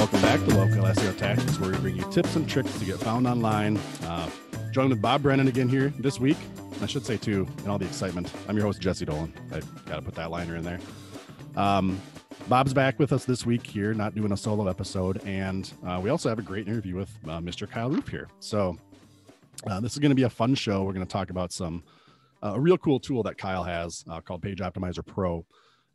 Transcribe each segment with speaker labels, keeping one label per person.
Speaker 1: Welcome back to Local SEO Tactics, where we bring you tips and tricks to get found online. Joined with Bob Brennan again here this week. I should say, too, in all the excitement, I'm your host, Jesse Dolan. I got to put that liner in there. Bob's back with us this week here, not doing a solo episode. And we also have a great interview with Mr. Kyle Roof here. So this is going to be a fun show. We're going to talk about a real cool tool that Kyle has called PageOptimizer Pro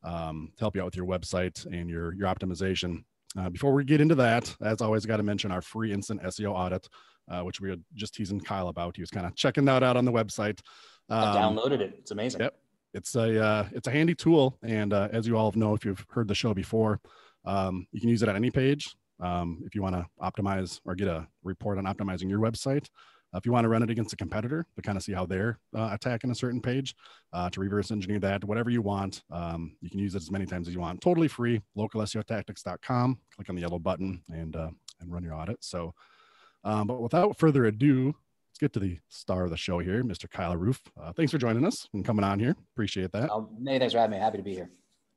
Speaker 1: to help you out with your website and your optimization. Before we get into that, as always, got to mention our free instant SEO audit, which we were just teasing Kyle about. He was kind of checking that out on the website.
Speaker 2: I downloaded it. It's amazing.
Speaker 1: Yep. It's a handy tool. And as you all know, if you've heard the show before, you can use it on any page. If you want to optimize or get a report on optimizing your website, if you want to run it against a competitor to kind of see how they're attacking a certain page, to reverse engineer that, whatever you want, you can use it as many times as you want. Totally free. localseotactics.com. Click on the yellow button and run your audit. So, but without further ado, let's get to the star of the show here, Mr. Kyle Roof. Thanks for joining us and coming on here. Appreciate that.
Speaker 2: Many thanks for having me. Happy to be here.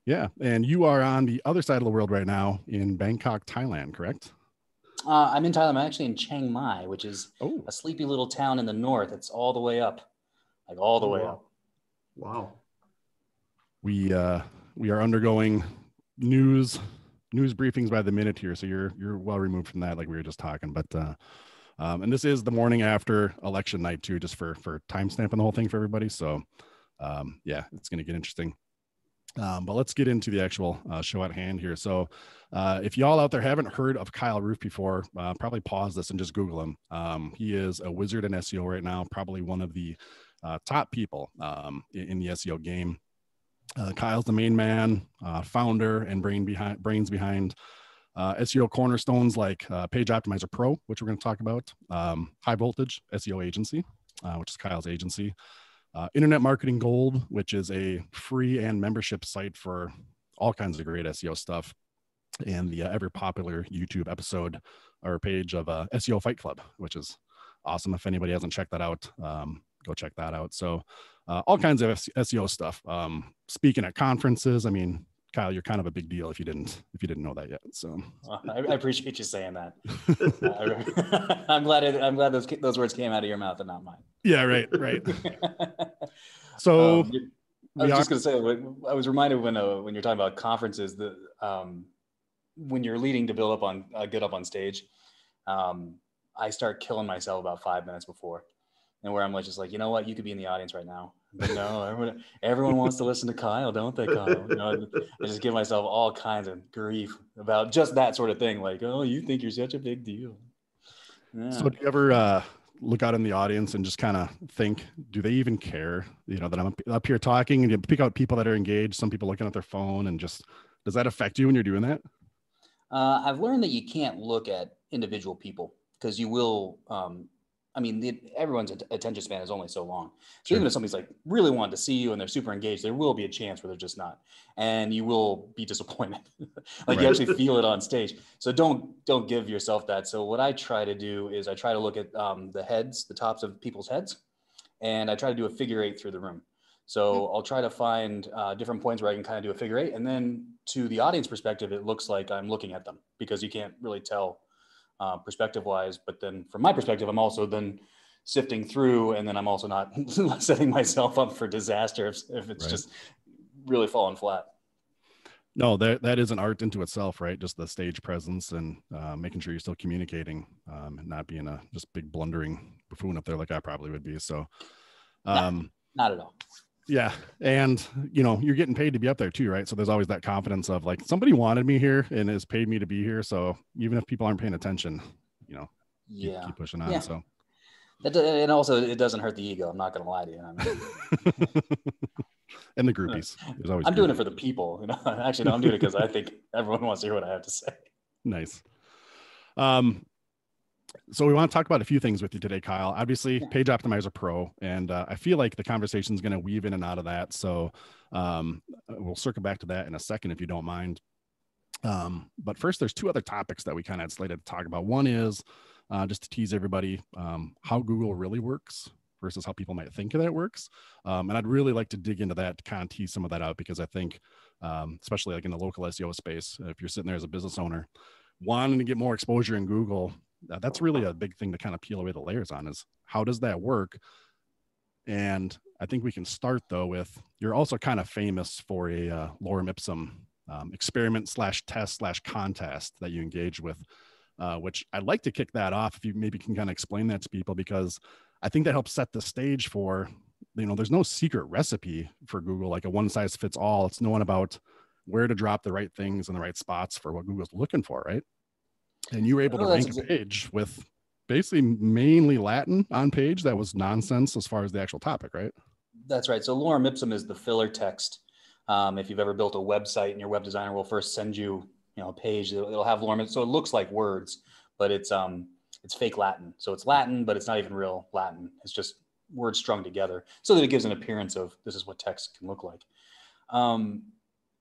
Speaker 1: Yeah, and you are on the other side of the world right now in Bangkok, Thailand, correct?
Speaker 2: I'm in Thailand. I'm actually in Chiang Mai, which is a sleepy little town in the north. It's all the way up, like all the way up.
Speaker 3: Wow.
Speaker 1: We are undergoing news briefings by the minute here, so you're well removed from that, like we were just talking. But and this is the morning after election night too, just for time stamping the whole thing for everybody. So yeah, it's going to get interesting. But let's get into the actual show at hand here. So if y'all out there haven't heard of Kyle Roof before, probably pause this and just Google him. He is a wizard in SEO right now, probably one of the top people in the SEO game. Kyle's the main man, founder and brains behind SEO cornerstones like PageOptimizer Pro, which we're going to talk about, High Voltage SEO Agency, which is Kyle's agency. Internet Marketing Gold, which is a free and membership site for all kinds of great SEO stuff, and the ever popular YouTube episode or page of SEO Fight Club, which is awesome. If anybody hasn't checked that out, go check that out. So all kinds of SEO stuff. Speaking at conferences, I mean, Kyle, you're kind of a big deal if you didn't know that yet. So
Speaker 2: I appreciate you saying that. I'm glad those words came out of your mouth and not mine.
Speaker 1: Yeah, right. So
Speaker 2: I was just going to say, I was reminded when you're talking about conferences, that when you're leading to build up on get up on stage, I start killing myself about 5 minutes before, and where I'm just like, you know what, you could be in the audience right now. But no, everyone wants to listen to Kyle, don't they, Kyle? I just give myself all kinds of grief about just that sort of thing. Like, oh, you think you're such a big deal. Yeah.
Speaker 1: So do you ever look out in the audience and just kind of think, do they even care, that I'm up here talking, and you pick out people that are engaged, some people looking at their phone, and just, does that affect you when you're doing that?
Speaker 2: I've learned that you can't look at individual people because you will, everyone's attention span is only so long. So
Speaker 1: Sure.
Speaker 2: Even if somebody's like really wanted to see you and they're super engaged, there will be a chance where they're just not, and you will be disappointed. You actually feel it on stage. So don't give yourself that. So what I try to do is I try to look at the tops of people's heads, and I try to do a figure eight through the room. So I'll try to find different points where I can kind of do a figure eight, and then to the audience perspective, it looks like I'm looking at them because you can't really tell perspective wise. But then from my perspective, I'm also then sifting through, and then I'm also not setting myself up for disaster if it's just really falling flat.
Speaker 1: No, that is an art into itself, right? Just the stage presence and making sure you're still communicating and not being a just big blundering buffoon up there like I probably would be. So
Speaker 2: not at all.
Speaker 1: Yeah. And, you're getting paid to be up there too, right? So there's always that confidence of like, somebody wanted me here and has paid me to be here. So even if people aren't paying attention, keep pushing on. Yeah. So.
Speaker 2: And also it doesn't hurt the ego. I'm not going to lie to you.
Speaker 1: And the groupies.
Speaker 2: I'm doing it for the people. Actually, no, I'm doing it because I think everyone wants to hear what I have to say.
Speaker 1: Nice. So we want to talk about a few things with you today, Kyle. Obviously, PageOptimizer Pro, and I feel like the conversation is going to weave in and out of that. So we'll circle back to that in a second, if you don't mind. But first, there's two other topics that we kind of had slated to talk about. One is just to tease everybody how Google really works versus how people might think that it works. And I'd really like to dig into that to kind of tease some of that out, because I think, especially like in the local SEO space, if you're sitting there as a business owner, wanting to get more exposure in Google, that's really a big thing to kind of peel away the layers on, is how does that work? And I think we can start though with, you're also kind of famous for a lorem ipsum experiment / test / contest that you engage with, which I'd like to kick that off. If you maybe can kind of explain that to people, because I think that helps set the stage for, there's no secret recipe for Google, like a one size fits all. It's knowing about where to drop the right things in the right spots for what Google's looking for, right? And you were able to rank a page with basically mainly Latin on page that was nonsense as far as the actual topic, right?
Speaker 2: That's right. So lorem ipsum is the filler text. If you've ever built a website, and your web designer will first send you, a page, it'll have lorem, so it looks like words, but it's fake Latin. So it's Latin, but it's not even real Latin. It's just words strung together so that it gives an appearance of this is what text can look like.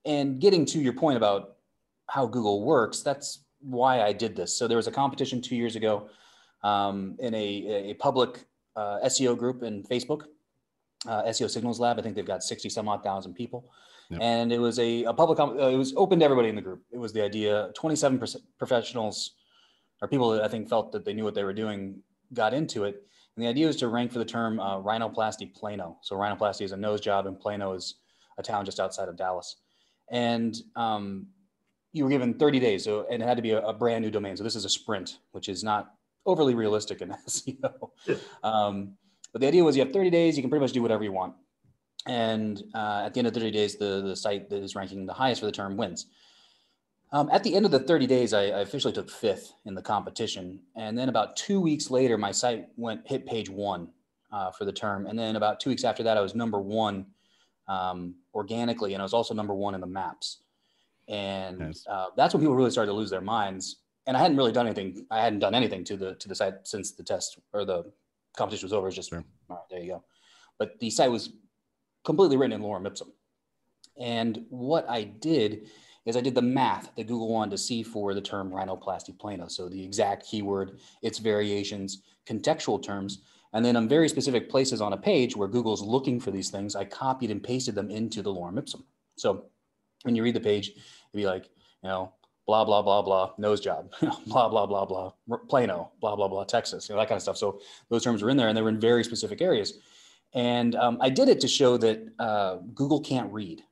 Speaker 2: And getting to your point about how Google works, that's why I did this. So there was a competition 2 years ago in a public SEO group in Facebook, SEO Signals Lab. I think they've got 60 some odd thousand people. Yep. And it was a public, it was open to everybody in the group. It was the idea, 27% professionals or people that I think felt that they knew what they were doing got into it. And the idea was to rank for the term rhinoplasty Plano. So rhinoplasty is a nose job, and Plano is a town just outside of Dallas. And you were given 30 days. So, and it had to be a brand new domain. So this is a sprint, which is not overly realistic in SEO. But the idea was you have 30 days, you can pretty much do whatever you want. And at the end of 30 days, the site that is ranking the highest for the term wins. At the end of the 30 days, I officially took 5th in the competition. And then about 2 weeks later, my site hit page 1 for the term. And then about 2 weeks after that, I was number 1 organically. And I was also number 1 in the maps. And nice. That's when people really started to lose their minds. And I hadn't really done anything. I hadn't done anything to the site since the test or the competition was over. It's just, sure. All right, there you go. But the site was completely written in lorem ipsum. And what I did is I did the math that Google wanted to see for the term rhinoplasty Plano. So the exact keyword, its variations, contextual terms, and then on very specific places on a page where Google's looking for these things, I copied and pasted them into the lorem ipsum. So when you read the page, it'd be like, blah, blah, blah, blah, nose job, blah, blah, blah, blah, Plano, blah, blah, blah, Texas, that kind of stuff. So those terms were in there, and they were in very specific areas. And I did it to show that Google can't read.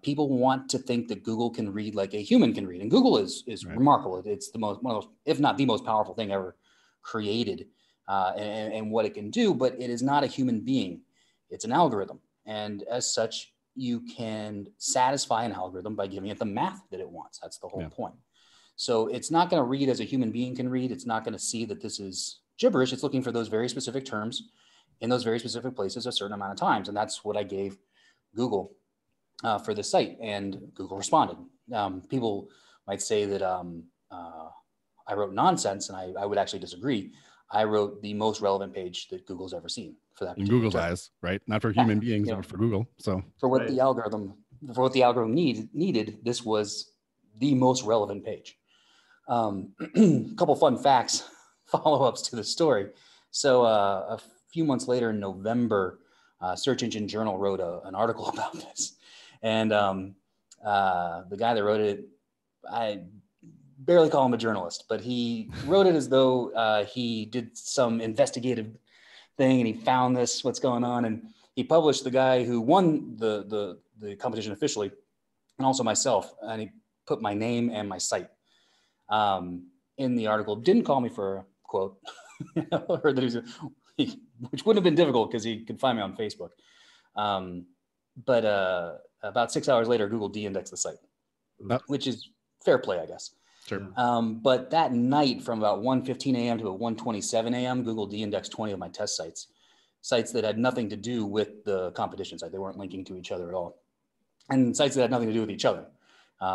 Speaker 2: People want to think that Google can read like a human can read. And Google is right. Remarkable. It's one of those, if not the most powerful thing ever created and what it can do, but it is not a human being. It's an algorithm. And as such, you can satisfy an algorithm by giving it the math that it wants. That's the whole point. So it's not going to read as a human being can read. It's not going to see that this is gibberish. It's looking for those very specific terms in those very specific places a certain amount of times. And that's what I gave Google for the site, and Google responded. People might say that I wrote nonsense, and I would actually disagree. I wrote the most relevant page that Google's ever seen for that.
Speaker 1: In Google's eyes, right? Not for human beings, but for Google. So
Speaker 2: for what the algorithm needed, this was the most relevant page. A couple fun facts, follow-ups to the story. So a few months later in November, Search Engine Journal wrote an article about this. And the guy that wrote it, I barely call him a journalist, but he wrote it as though he did some investigative thing and he found what's going on. And he published the guy who won the competition officially, and also myself. And he put my name and my site in the article. Didn't call me for a quote, or that which wouldn't have been difficult because he could find me on Facebook. But about 6 hours later, Google de-indexed the site, which is fair play, I guess.
Speaker 1: Sure.
Speaker 2: But that night, from about 1:15 a.m. to about 1:27 a.m., Google de-indexed 20 of my test sites that had nothing to do with the competition site. They weren't linking to each other at all. And sites that had nothing to do with each other.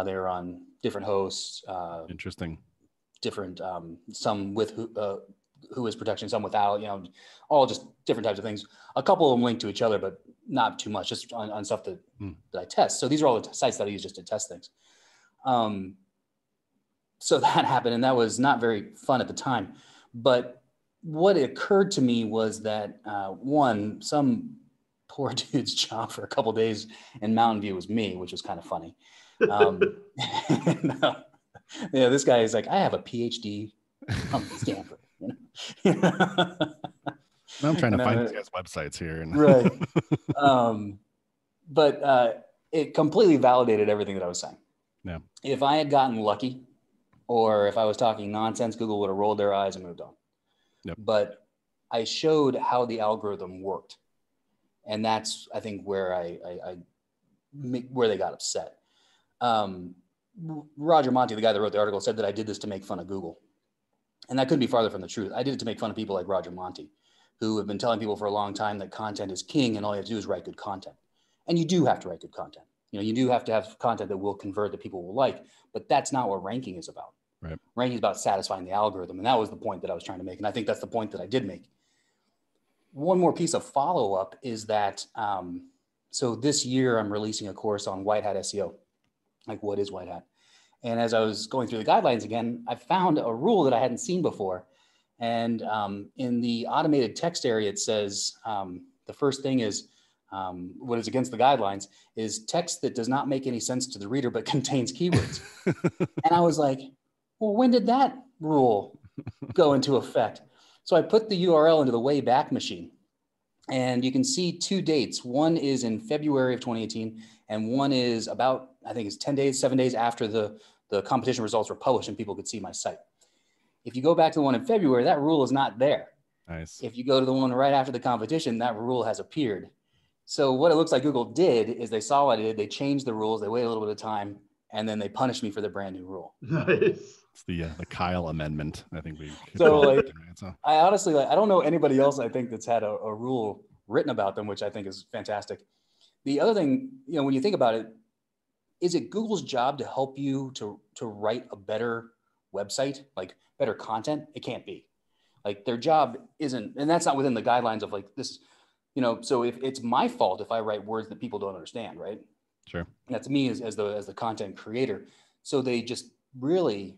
Speaker 2: They were on different hosts.
Speaker 1: Interesting.
Speaker 2: Different, some with who is protection, some without, all just different types of things. A couple of them linked to each other, but not too much, just on stuff that I test. So these are all the sites that I use just to test things. So that happened, and that was not very fun at the time. But what occurred to me was that one, some poor dude's job for a couple of days in Mountain View was me, which was kind of funny. Yeah, this guy is like, I have a PhD from Stanford. You know?
Speaker 1: Now I'm trying to
Speaker 2: And
Speaker 1: find these guys' websites here.
Speaker 2: right. But it completely validated everything that I was saying.
Speaker 1: Yeah.
Speaker 2: If I had gotten lucky, or if I was talking nonsense, Google would have rolled their eyes and moved on.
Speaker 1: Yep.
Speaker 2: But I showed how the algorithm worked. And that's, I think, where where they got upset. Roger Monti, the guy that wrote the article, said that I did this to make fun of Google. And that couldn't be farther from the truth. I did it to make fun of people like Roger Monti, who have been telling people for a long time that content is king and all you have to do is write good content. And you do have to write good content. You know, you do have to have content that will convert, that people will like, but that's not what ranking is about.
Speaker 1: Right.
Speaker 2: Ranking is about satisfying the algorithm. And that was the point that I was trying to make. And I think that's the point that I did make. One more piece of follow-up is that, so this year I'm releasing a course on white hat SEO. Like, what is white hat? And as I was going through the guidelines again, I found a rule that I hadn't seen before. And in the automated text area, it says the first thing is what is against the guidelines is text that does not make any sense to the reader but contains keywords. And I was like, well, when did that rule go into effect? So I put the URL into the Wayback Machine. And you can see two dates. One is in February of 2018, and one is about, I think it's 10 days, 7 days after the competition results were published and people could see my site. If you go back to the one in February, that rule is not there.
Speaker 1: Nice.
Speaker 2: If you go to the one right after the competition, that rule has appeared. So what it looks like Google did is they saw what I did, they changed the rules, they waited a little bit of time, and then they punished me for the brand new rule.
Speaker 3: Nice.
Speaker 1: It's the Kyle amendment. I think we.
Speaker 2: So like, I honestly, like, I don't know anybody else I think that's had a rule written about them, which I think is fantastic. The other thing, you know, when you think about it, is it Google's job to help you to write a better website, like better content? It can't be. Like, their job isn't, and that's not within the guidelines of like this, you know. So if it's my fault if I write words that people don't understand, right?
Speaker 1: Sure.
Speaker 2: That's me as the content creator. So they just really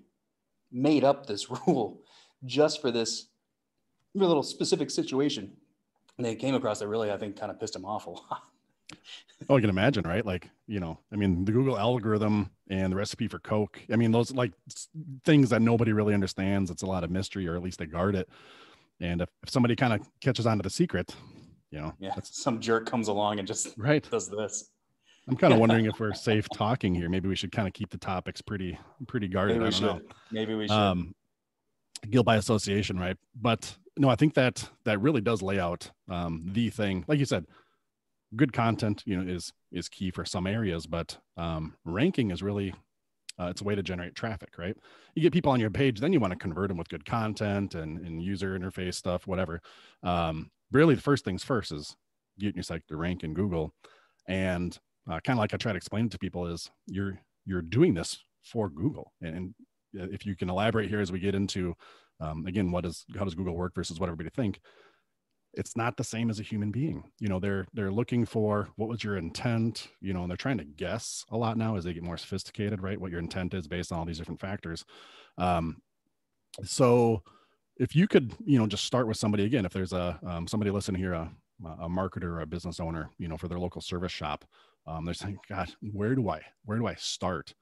Speaker 2: made up this rule just for this little specific situation. And they came across that really, I think, kind of pissed them off a lot.
Speaker 1: Oh, I can imagine, right? Like, you know, I mean, the Google algorithm and the recipe for Coke. I mean, those like things that nobody really understands. It's a lot of mystery, or at least they guard it. And if somebody kind of catches on to the secret, you know,
Speaker 2: yeah, some jerk comes along and just does this.
Speaker 1: I'm kind of wondering if we're safe talking here. Maybe we should kind of keep the topics pretty guarded.
Speaker 2: Maybe we
Speaker 1: I don't know.
Speaker 2: Maybe we should.
Speaker 1: Guilt by association, right? But no, I think that really does lay out the thing. Like you said, good content, you know, is key for some areas, but ranking is really it's a way to generate traffic, right? You get people on your page, then you want to convert them with good content and user interface stuff, whatever. Really, the first things first is getting your site to rank in Google. And kind of like I try to explain it to people is you're doing this for Google. And if you can elaborate here as we get into, again, how does Google work versus what everybody think? It's not the same as a human being. You know, they're looking for what was your intent, you know, and they're trying to guess a lot now as they get more sophisticated, right? What your intent is based on all these different factors. So if you could, you know, just start with somebody, again, if there's somebody listening here, a marketer or a business owner, you know, for their local service shop, they're saying, God, where do I start?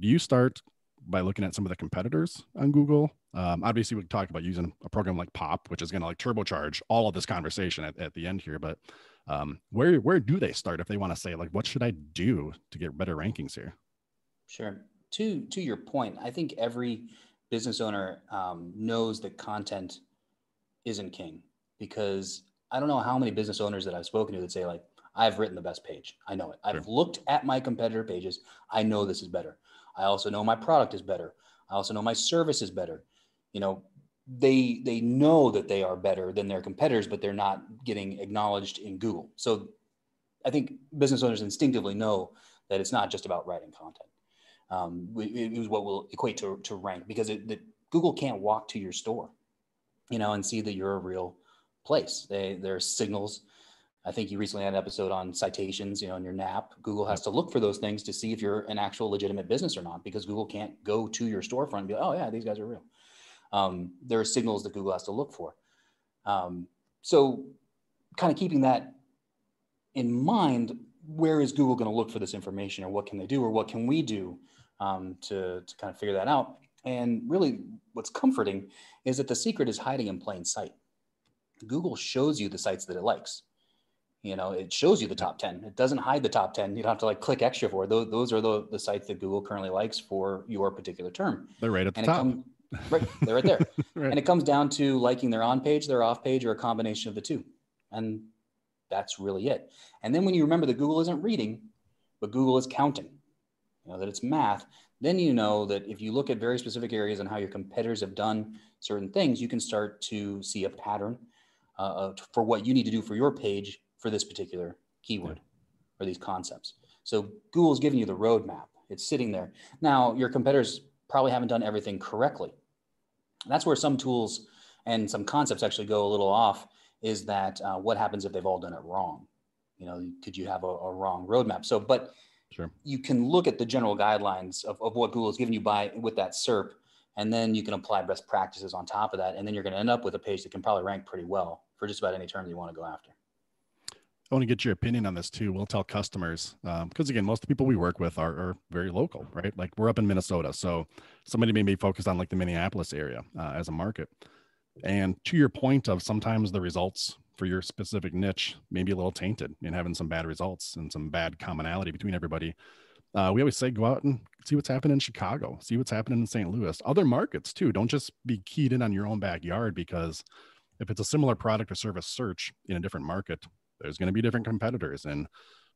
Speaker 1: Do you start by looking at some of the competitors on Google? Obviously, we can talk about using a program like Pop, which is going to like turbocharge all of this conversation at the end here. But where do they start if they want to say, like, what should I do to get better rankings here?
Speaker 2: Sure. To your point, I think every business owner knows that content isn't king, because I don't know how many business owners that I've spoken to that say, like, I've written the best page. I know it.
Speaker 1: Sure.
Speaker 2: I've looked at my competitor pages. I know this is better. I also know my product is better. I also know my service is better. You know, they know that they are better than their competitors, but they're not getting acknowledged in Google. So I think business owners instinctively know that it's not just about writing content. It was what will equate to rank, because Google can't walk to your store, you know, and see that you're a real place. There are signals. I think you recently had an episode on citations, you know, in your NAP. Google has to look for those things to see if you're an actual legitimate business or not, because Google can't go to your storefront and be like, oh yeah, these guys are real. There are signals that Google has to look for. So kind of keeping that in mind, where is Google going to look for this information, or what can they do, or what can we do to kind of figure that out. And really what's comforting is that the secret is hiding in plain sight. Google shows you the sites that it likes. It shows you the top 10. It doesn't hide the top 10. You don't have to like click extra for it. Those are the sites that Google currently likes for your particular term.
Speaker 1: They're right at the top.
Speaker 2: Right, they're right there.
Speaker 1: Right.
Speaker 2: And it comes down to liking their on page, their off page, or a combination of the two. And that's really it. And then when you remember that Google isn't reading, but Google is counting, that it's math, then you know that if you look at very specific areas and how your competitors have done certain things, you can start to see a pattern for what you need to do for your page for this particular keyword or these concepts. So Google's giving you the roadmap. It's sitting there. Now, your competitors probably haven't done everything correctly. That's where some tools and some concepts actually go a little off, is that what happens if they've all done it wrong? Could you have a wrong roadmap? So, but
Speaker 1: sure,
Speaker 2: you can look at the general guidelines of what Google is giving you with that SERP, and then you can apply best practices on top of that. And then you're going to end up with a page that can probably rank pretty well for just about any term you want to go after.
Speaker 1: I want to get your opinion on this too. We'll tell customers, because again, most of the people we work with are very local, right? Like we're up in Minnesota. So somebody may be focused on like the Minneapolis area as a market. And to your point of sometimes the results for your specific niche may be a little tainted and having some bad results and some bad commonality between everybody. We always say, go out and see what's happening in Chicago, see what's happening in St. Louis, other markets too. Don't just be keyed in on your own backyard, because if it's a similar product or service search in a different market, there's going to be different competitors, and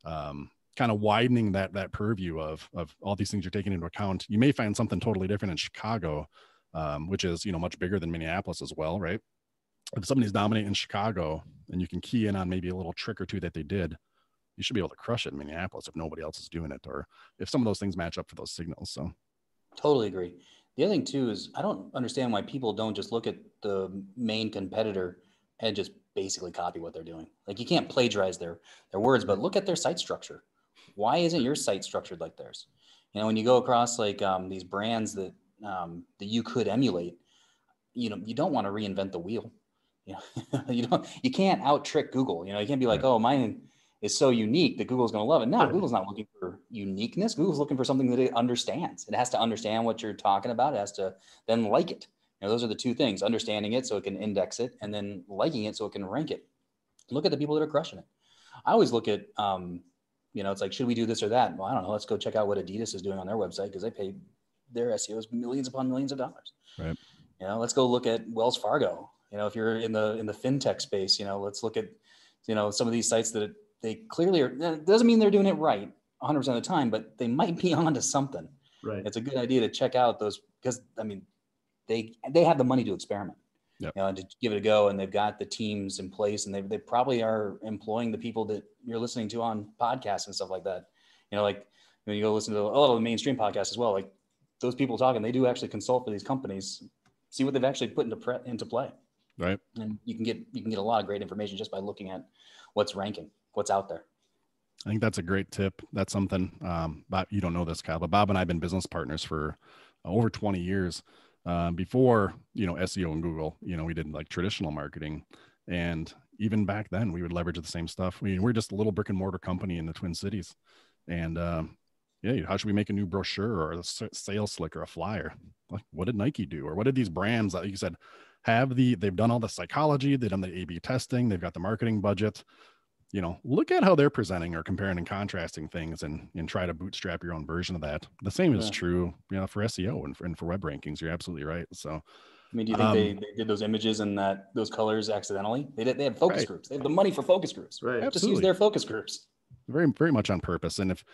Speaker 1: kind of widening that purview of all these things you're taking into account. You may find something totally different in Chicago, which is, much bigger than Minneapolis as well, right? If somebody's dominating in Chicago and you can key in on maybe a little trick or two that they did, you should be able to crush it in Minneapolis if nobody else is doing it, or if some of those things match up for those signals. So
Speaker 2: totally agree. The other thing too is I don't understand why people don't just look at the main competitor and just basically copy what they're doing. Like you can't plagiarize their words, but look at their site structure. Why isn't your site structured like theirs? When you go across like these brands that you could emulate, you don't want to reinvent the wheel. You can't out trick Google. You can't be like, oh, mine is so unique that Google's going to love it. No, Google's not looking for uniqueness. Google's looking for something that it understands. It has to understand what you're talking about. It has to then like it. Those are the two things: understanding it so it can index it, and then liking it so it can rank it. Look at the people that are crushing it. I always look at, it's like, should we do this or that? Well, I don't know. Let's go check out what Adidas is doing on their website, because they pay their SEOs millions upon millions of dollars.
Speaker 1: Right.
Speaker 2: Let's go look at Wells Fargo. If you're in the fintech space, let's look at, some of these sites that they clearly are. It doesn't mean they're doing it right 100% of the time, but they might be onto something.
Speaker 3: Right.
Speaker 2: It's a good idea to check out those, because they have the money to experiment,
Speaker 1: yep,
Speaker 2: to give it a go, and they've got the teams in place, and they probably are employing the people that you're listening to on podcasts and stuff like that. Like when you go listen to a lot of the mainstream podcasts as well, like those people talking, they do actually consult for these companies, see what they've actually put into play.
Speaker 1: Right.
Speaker 2: And you can get a lot of great information just by looking at what's ranking, what's out there.
Speaker 1: I think that's a great tip. That's something, Bob, you don't know this, Kyle, but Bob and I have been business partners for over 20 years. Before, SEO and Google, we did like traditional marketing. And even back then we would leverage the same stuff. We're just a little brick and mortar company in the Twin Cities. And how should we make a new brochure or a sales slick or a flyer? Like, what did Nike do? Or what did these brands, like you said, they've done all the psychology, they've done the A/B testing, they've got the marketing budget. Look at how they're presenting or comparing and contrasting things, and try to bootstrap your own version of that. The same is true, for SEO and for web rankings. You're absolutely right. So,
Speaker 2: do you think they did those images and those colors accidentally? They had focus groups. They have the money for focus groups.
Speaker 3: Right.
Speaker 2: Just use their focus groups.
Speaker 1: Very, very much on purpose. And if,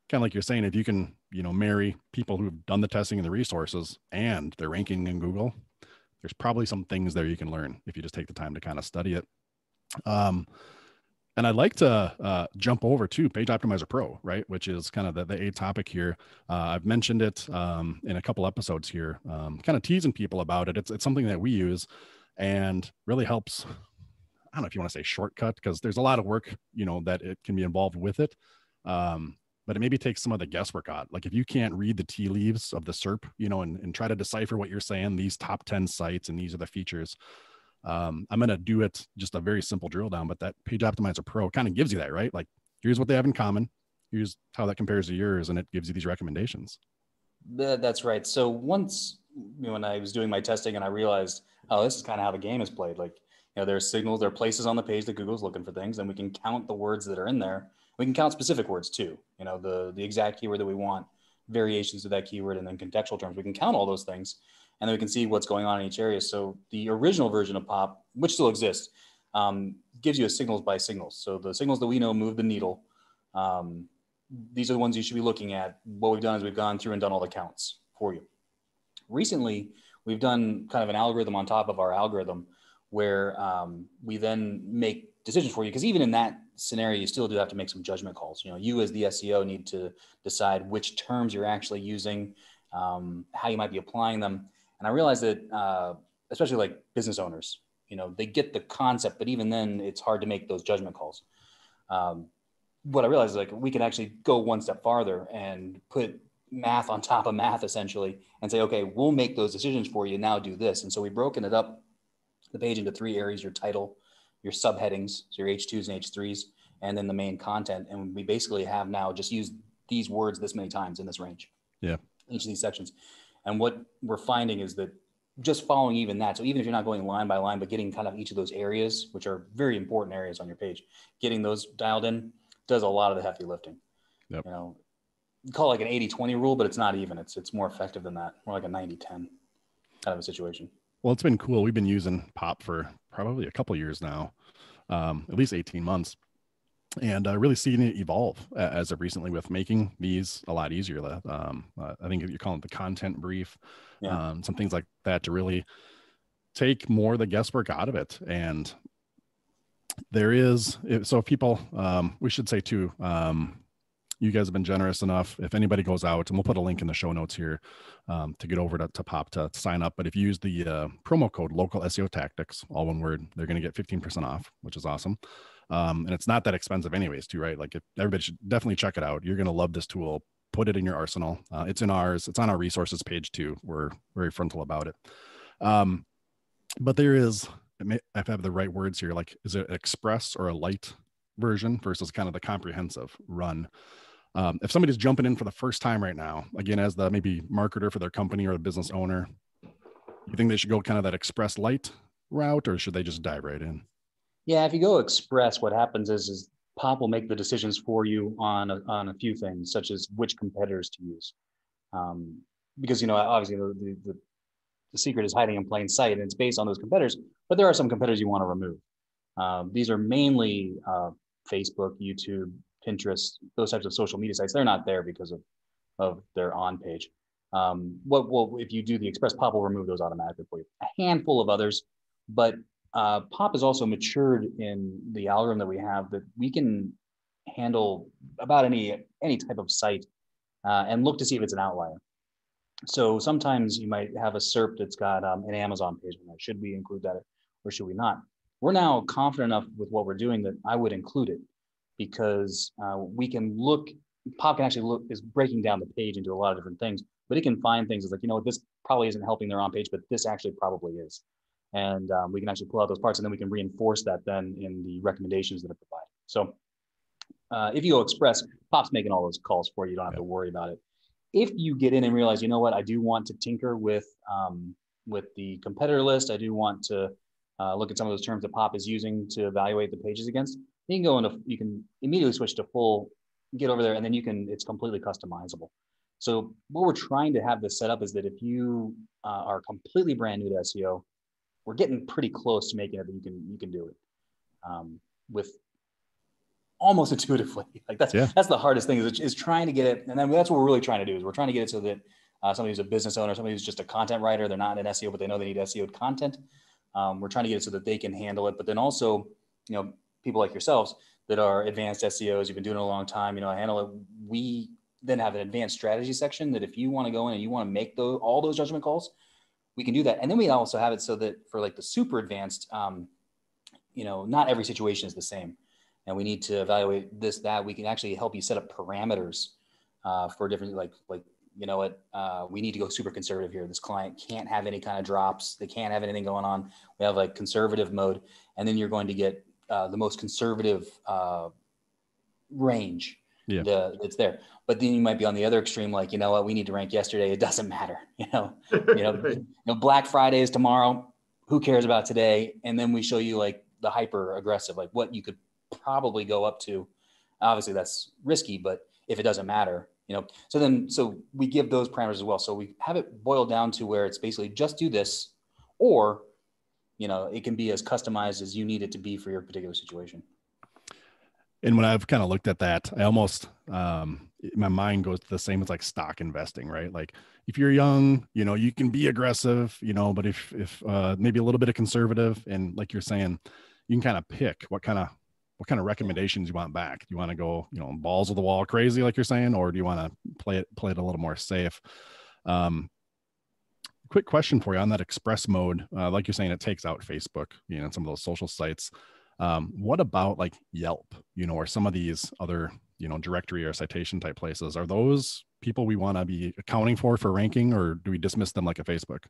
Speaker 1: kind of like you're saying, if you can, marry people who've done the testing and the resources and their ranking in Google, there's probably some things there you can learn if you just take the time to kind of study it. And I'd like to jump over to Page Optimizer Pro, right? Which is kind of the A topic here. I've mentioned it in a couple episodes here, kind of teasing people about it. It's something that we use and really helps. I don't know if you want to say shortcut, because there's a lot of work, that it can be involved with it. But it maybe takes some of the guesswork out. Like if you can't read the tea leaves of the SERP, and try to decipher what you're saying, these top 10 sites and these are the features. I'm going to do it just a very simple drill down, but that Page Optimizer Pro kind of gives you that, right? Like, here's what they have in common. Here's how that compares to yours. And it gives you these recommendations.
Speaker 2: That's right. So once, when I was doing my testing and I realized, oh, this is kind of how the game is played. Like, there are signals, there are places on the page that Google's looking for things, and we can count the words that are in there. We can count specific words too. The exact keyword that we want, variations of that keyword, and then contextual terms. We can count all those things, and then we can see what's going on in each area. So the original version of POP, which still exists, gives you a signals by signals. So the signals that we know move the needle. These are the ones you should be looking at. What we've done is we've gone through and done all the counts for you. Recently, we've done kind of an algorithm on top of our algorithm where we then make decisions for you. Because even in that scenario, you still do have to make some judgment calls. You as the SEO need to decide which terms you're actually using, how you might be applying them. And I realized that, especially like business owners, they get the concept, but even then it's hard to make those judgment calls. What I realized is like we can actually go one step farther and put math on top of math essentially and say, okay, we'll make those decisions for you. Now do this. And so we've broken it up, the page, into 3 areas: your title, your subheadings, so your H2s and H3s, and then the main content. And we basically have now just used these words this many times in this range.
Speaker 1: Yeah.
Speaker 2: Each of these sections. And what we're finding is that just following even that, so even if you're not going line by line, but getting kind of each of those areas, which are very important areas on your page, getting those dialed in does a lot of the heavy lifting.
Speaker 1: Yep.
Speaker 2: Call it like an 80-20 rule, but it's not even. It's more effective than that. More like a 90-10 kind of a situation.
Speaker 1: Well, it's been cool. We've been using POP for probably a couple years now, at least 18 months. And really seeing it evolve as of recently with making these a lot easier. I think you're calling it the content brief, some things like that to really take more of the guesswork out of it. And so people, we should say too, you guys have been generous enough. If anybody goes out, and we'll put a link in the show notes here to get over to POP to sign up. But if you use the promo code local SEO tactics, all one word, they're going to get 15% off, which is awesome. And it's not that expensive anyways too, right? Like everybody should definitely check it out. You're going to love this tool. Put it in your arsenal. It's on our resources page too. We're very frontal about it. But there is, I have to have the right words here. Like, is it express or a light version versus kind of the comprehensive run? If somebody's jumping in for the first time right now, again, as the maybe marketer for their company or a business owner, you think they should go kind of that express light route, or should they just dive right in?
Speaker 2: Yeah, if you go express, what happens is POP will make the decisions for you on a few things, such as which competitors to use. Because, obviously the secret is hiding in plain sight, and it's based on those competitors, but there are some competitors you want to remove. These are mainly Facebook, YouTube, Pinterest, those types of social media sites. They're not there because of their on page. If you do the express, POP will remove those automatically for you. A handful of others, but POP has also matured in the algorithm that we have, that we can handle about any type of site and look to see if it's an outlier. So sometimes you might have a SERP that's got an Amazon page. Should we include that or should we not? We're now confident enough with what we're doing that I would include it, because we can look, POP can actually is breaking down the page into a lot of different things, but it can find things that's like, this probably isn't helping their on page, but this actually probably is. And we can actually pull out those parts, and then we can reinforce that then in the recommendations that are provided. So if you go express, POP's making all those calls for you. You don't have to worry about it. If you get in and realize, I do want to tinker with the competitor list, I do want to look at some of those terms that POP is using to evaluate the pages against, you can immediately switch to full, get over there, and then it's completely customizable. So what we're trying to have this set up is that if you are completely brand new to SEO, we're getting pretty close to making it that you can do it with almost intuitively. Like that's the hardest thing is trying to get it. And then that's what we're really trying to do, is we're trying to get it so that somebody who's a business owner, somebody who's just a content writer, they're not in SEO, but they know they need SEO content. We're trying to get it so that they can handle it. But then also, people like yourselves that are advanced SEOs, you've been doing it a long time, handle it. We then have an advanced strategy section that if you want to go in and you want to make all those judgment calls, we can do that. And then we also have it so that for like the super advanced, not every situation is the same. And we need to evaluate this, that. We can actually help you set up parameters for different, we need to go super conservative here. This client can't have any kind of drops. They can't have anything going on. We have like conservative mode. And then you're going to get the most conservative range.
Speaker 1: Yeah.
Speaker 2: It's there. But then you might be on the other extreme, like, you know what, we need to rank yesterday. It doesn't matter. Black Friday is tomorrow. Who cares about today? And then we show you like the hyper aggressive, like what you could probably go up to. Obviously that's risky, but if it doesn't matter, so we give those parameters as well. So we have it boiled down to where it's basically just do this, or, it can be as customized as you need it to be for your particular situation.
Speaker 1: And when I've kind of looked at that, I almost, my mind goes to the same as like stock investing, right? Like if you're young, you can be aggressive, but if maybe a little bit of conservative, and like you're saying, you can kind of pick what kind of recommendations you want back. Do you want to go, balls of the wall crazy, like you're saying, or do you want to play it a little more safe? Quick question for you on that express mode. Like you're saying, it takes out Facebook, and some of those social sites. What about like Yelp, or some of these other, directory or citation type places? Are those people we want to be accounting for ranking, or do we dismiss them like a Facebook?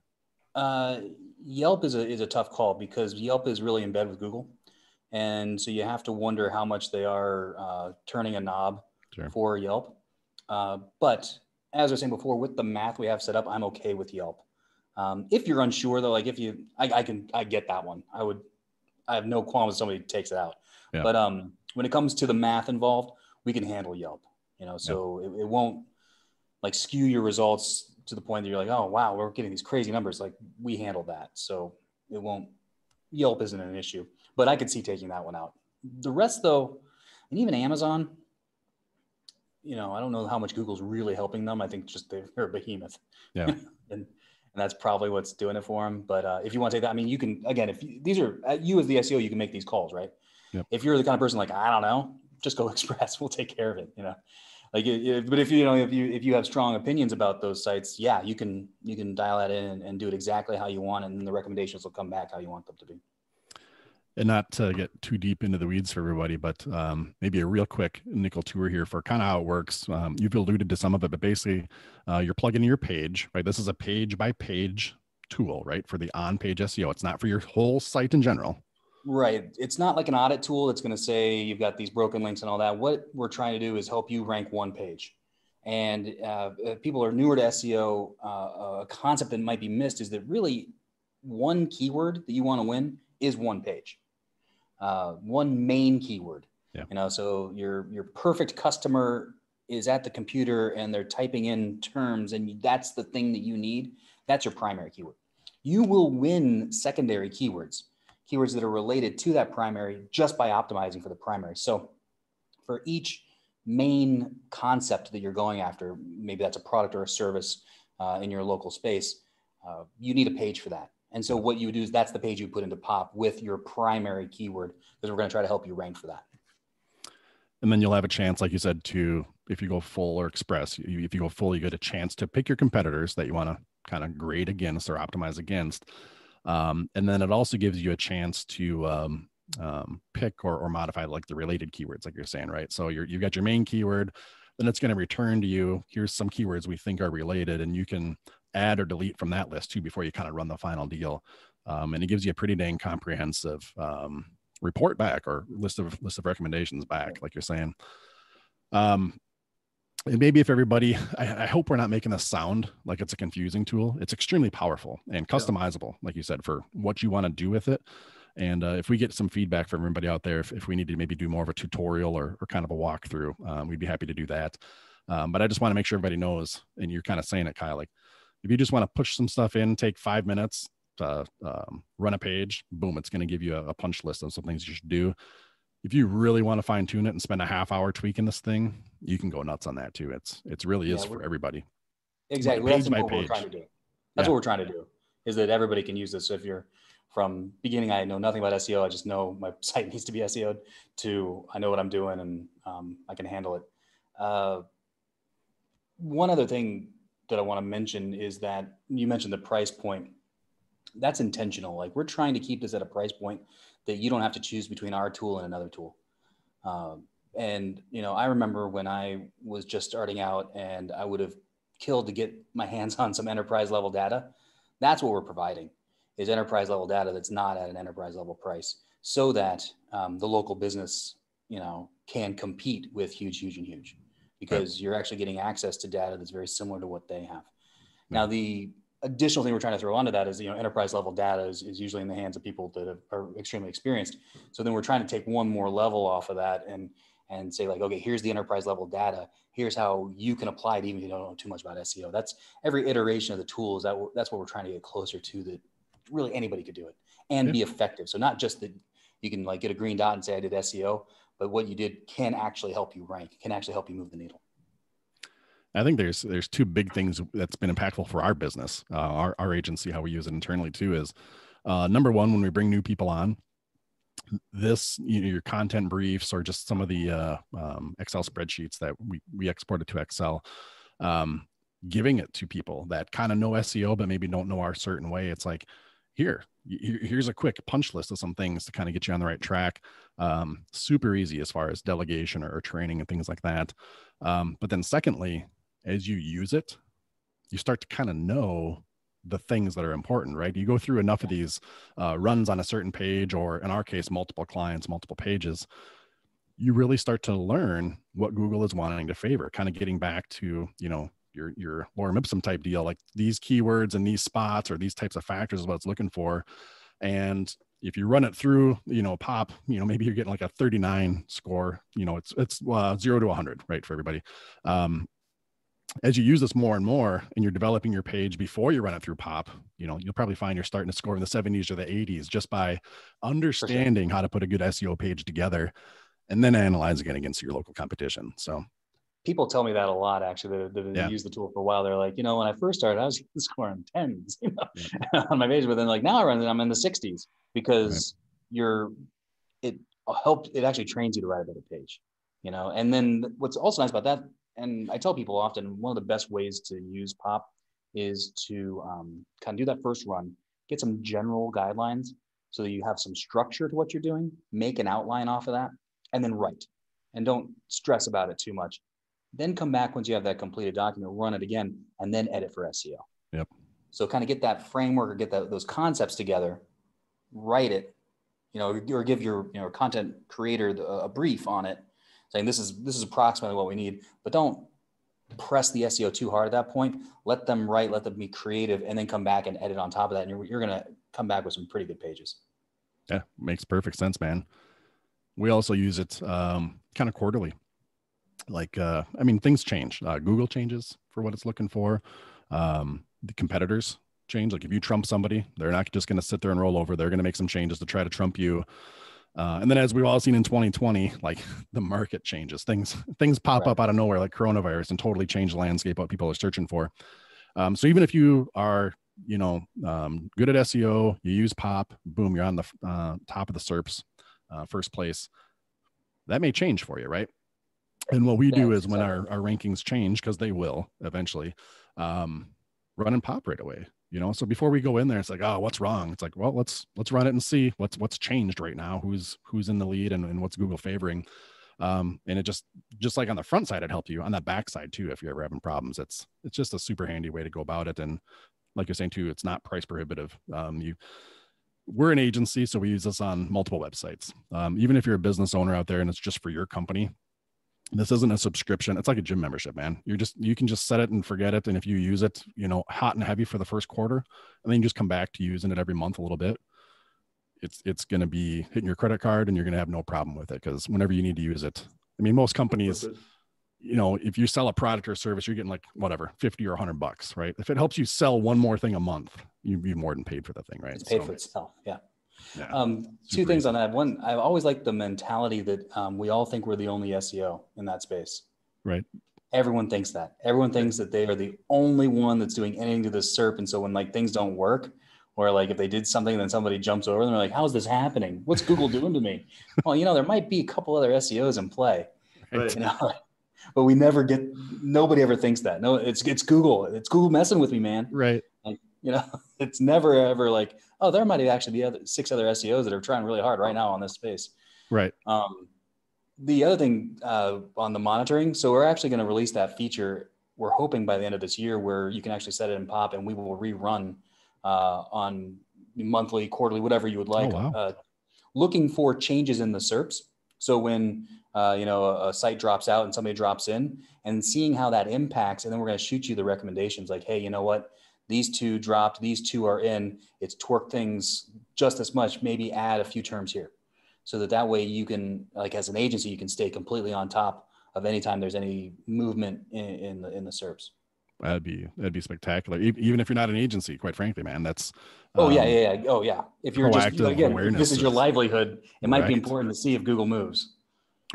Speaker 2: Yelp is a tough call because Yelp is really in bed with Google. And so you have to wonder how much they are turning a knob for Yelp. But as I was saying before, with the math we have set up, I'm okay with Yelp. If you're unsure though, like I get that one. I have no qualms if somebody takes it out. Yeah. But when it comes to the math involved, we can handle Yelp, so it won't like skew your results to the point that you're like, oh, wow, we're getting these crazy numbers. Like we handle that. So Yelp isn't an issue, but I could see taking that one out. The rest though, and even Amazon, I don't know how much Google's really helping them. I think just they're a behemoth.
Speaker 1: Yeah.
Speaker 2: and that's probably what's doing it for them. But if you want to take that, I mean, you can, again, if these are you as the SEO, you can make these calls, right? Yep. If you're the kind of person like, I don't know, just go Express, we'll take care of it. But if you have strong opinions about those sites, yeah, you can dial that in and do it exactly how you want. And then the recommendations will come back how you want them to be.
Speaker 1: And not to get too deep into the weeds for everybody, but maybe a real quick nickel tour here for kind of how it works. You've alluded to some of it, but basically you're plugging in your page, right? This is a page by page tool, right? For the on-page SEO. It's not for your whole site in general.
Speaker 2: Right. It's not like an audit tool that's going to say you've got these broken links and all that. What we're trying to do is help you rank one page. And if people are newer to SEO, a concept that might be missed is that really one keyword that you want to win is one page. One main keyword, so your perfect customer is at the computer and they're typing in terms and that's the thing that you need. That's your primary keyword. You will win secondary keywords that are related to that primary just by optimizing for the primary. So for each main concept that you're going after, maybe that's a product or a service in your local space, you need a page for that. And so what you would do is that's the page you put into POP with your primary keyword, because we're going to try to help you rank for that.
Speaker 1: And then you'll have a chance, like you said, to, if you go full or express, if you go full, you get a chance to pick your competitors that you want to kind of grade against or optimize against. And then it also gives you a chance to pick or modify like the related keywords, like you're saying, right? So you've got your main keyword, then it's going to return to you, here's some keywords we think are related, and you can add or delete from that list too before you kind of run the final deal. And it gives you a pretty dang comprehensive report back or list of recommendations back, like you're saying. And maybe if everybody, I hope we're not making this sound like it's a confusing tool. It's extremely powerful and customizable, like you said, for what you want to do with it. And if we get some feedback from everybody out there, if we need to maybe do more of a tutorial or kind of a walkthrough, we'd be happy to do that. But I just want to make sure everybody knows, and you're kind of saying it, Kyle, like if you just want to push some stuff in, take 5 minutes to run a page, boom, it's going to give you a punch list of some things you should do. If you really want to fine tune it and spend a half hour tweaking this thing, you can go nuts on that too. It's really is for everybody.
Speaker 2: Exactly. That's what we're trying to do. That's what we're trying to do, is that everybody can use this. So if you're from beginning, I know nothing about SEO. I just know my site needs to be SEO'd, to I know what I'm doing and I can handle it. One other thing that I want to mention is that you mentioned the price point. That's intentional. Like we're trying to keep this at a price point that you don't have to choose between our tool and another tool. And, I remember when I was just starting out and I would have killed to get my hands on some enterprise level data. That's what we're providing, is enterprise level data that's not at an enterprise level price, so that the local business, can compete with huge. because you're actually getting access to data that's very similar to what they have. Now, the additional thing we're trying to throw onto that is, enterprise level data is usually in the hands of people that are extremely experienced. So then we're trying to take one more level off of that and say like, okay, here's the enterprise level data. Here's how you can apply it even if you don't know too much about SEO. That's every iteration of the tools. That's what we're trying to get closer to, that really anybody could do it and be effective. So not just that you can like get a green dot and say I did SEO, but what you did can actually help you rank, can actually help you move the needle.
Speaker 1: I think there's two big things that's been impactful for our business, our agency, how we use it internally too, is number one, when we bring new people on, this, your content briefs or just some of the Excel spreadsheets that we exported to Excel, giving it to people that kind of know SEO but maybe don't know our certain way. It's like, here's a quick punch list of some things to kind of get you on the right track. Super easy as far as delegation or training and things like that. But then secondly, as you use it, you start to kind of know the things that are important, right? You go through enough of these runs on a certain page, or in our case, multiple clients, multiple pages, you really start to learn what Google is wanting to favor, kind of getting back to, your lorem ipsum type deal, like these keywords and these spots or these types of factors is what it's looking for. And if you run it through, pop, maybe you're getting like a 39 score, it's 0 to 100, right? For everybody. As you use this more and more and you're developing your page before you run it through pop, you'll probably find you're starting to score in the 70s or the 80s just by understanding how to put a good SEO page together and then analyzing it against your local competition. So
Speaker 2: people tell me that a lot, actually, that use the tool for a while. They're like, when I first started, I was scoring 10s on my page, but then like now I'm in the 60s because it actually trains you to write a better page, and then what's also nice about that, and I tell people often, one of the best ways to use pop is to kind of do that first run, get some general guidelines so that you have some structure to what you're doing, make an outline off of that, and then write, and don't stress about it too much. Then come back once you have that completed document, run it again, and then edit for SEO.
Speaker 1: Yep.
Speaker 2: So kind of get that framework or get those concepts together, write it, or give your content creator a brief on it, saying this is approximately what we need, but don't press the SEO too hard at that point. Let them write, let them be creative, and then come back and edit on top of that. And you're going to come back with some pretty good pages.
Speaker 1: Yeah, makes perfect sense, man. We also use it kind of quarterly. Like, things change. Google changes for what it's looking for. The competitors change. Like if you trump somebody, they're not just going to sit there and roll over. They're going to make some changes to try to trump you. And then as we've all seen in 2020, like the market changes, things pop up out of nowhere, like coronavirus, and totally change the landscape, what people are searching for. So even if you are, good at SEO, you use pop, boom, you're on the top of the SERPs, first place. That may change for you, right? And what we do is when our rankings change, because they will eventually, run and pop right away. So before we go in there, it's like, oh, what's wrong? It's like, well, let's run it and see what's changed right now, who's in the lead and what's Google favoring. And it just like on the front side, it helped you on that back side too. If you're ever having problems, it's just a super handy way to go about it. And like you're saying too, it's not price prohibitive. We're an agency, so we use this on multiple websites. Even if you're a business owner out there and it's just for your company, this isn't a subscription. It's like a gym membership, man. You can just set it and forget it. And if you use it, hot and heavy for the first quarter, and then you just come back to using it every month a little bit, it's going to be hitting your credit card and you're going to have no problem with it. Because whenever you need to use it, most companies, if you sell a product or service, you're getting like whatever, 50 or $100, right? If it helps you sell one more thing a month, you'd be more than paid for the thing, right?
Speaker 2: It's paid for itself. Yeah. Two things on that. One, I've always liked the mentality that we all think we're the only SEO in that space.
Speaker 1: Right.
Speaker 2: Everyone thinks that. Everyone thinks that they are the only one that's doing anything to this SERP. And so when like things don't work, or like if they did something, then somebody jumps over them, they're like, how's this happening? What's Google doing to me? Well, there might be a couple other SEOs in play,
Speaker 1: right.
Speaker 2: But nobody ever thinks that. No, it's Google. It's Google messing with me, man.
Speaker 1: Right.
Speaker 2: Like, it's never ever like, oh, there might actually be 6 other SEOs that are trying really hard right now on this space.
Speaker 1: Right.
Speaker 2: The other thing on the monitoring, so we're actually going to release that feature. We're hoping by the end of this year where you can actually set it in pop and we will rerun on monthly, quarterly, whatever you would like,
Speaker 1: oh, wow.
Speaker 2: Looking for changes in the SERPs. So when, a site drops out and somebody drops in, and seeing how that impacts, and then we're going to shoot you the recommendations like, hey, you know what? These two dropped, these two are in, it's torqued things just as much, maybe add a few terms here. So that way you can, like as an agency, you can stay completely on top of any time there's any movement in the SERPs.
Speaker 1: That'd be spectacular. Even if you're not an agency, quite frankly, man, that's
Speaker 2: Oh yeah. Oh yeah. If you're just,
Speaker 1: proactive
Speaker 2: again, if
Speaker 1: awareness
Speaker 2: this is your livelihood, it might be
Speaker 1: right.
Speaker 2: important to see if Google moves.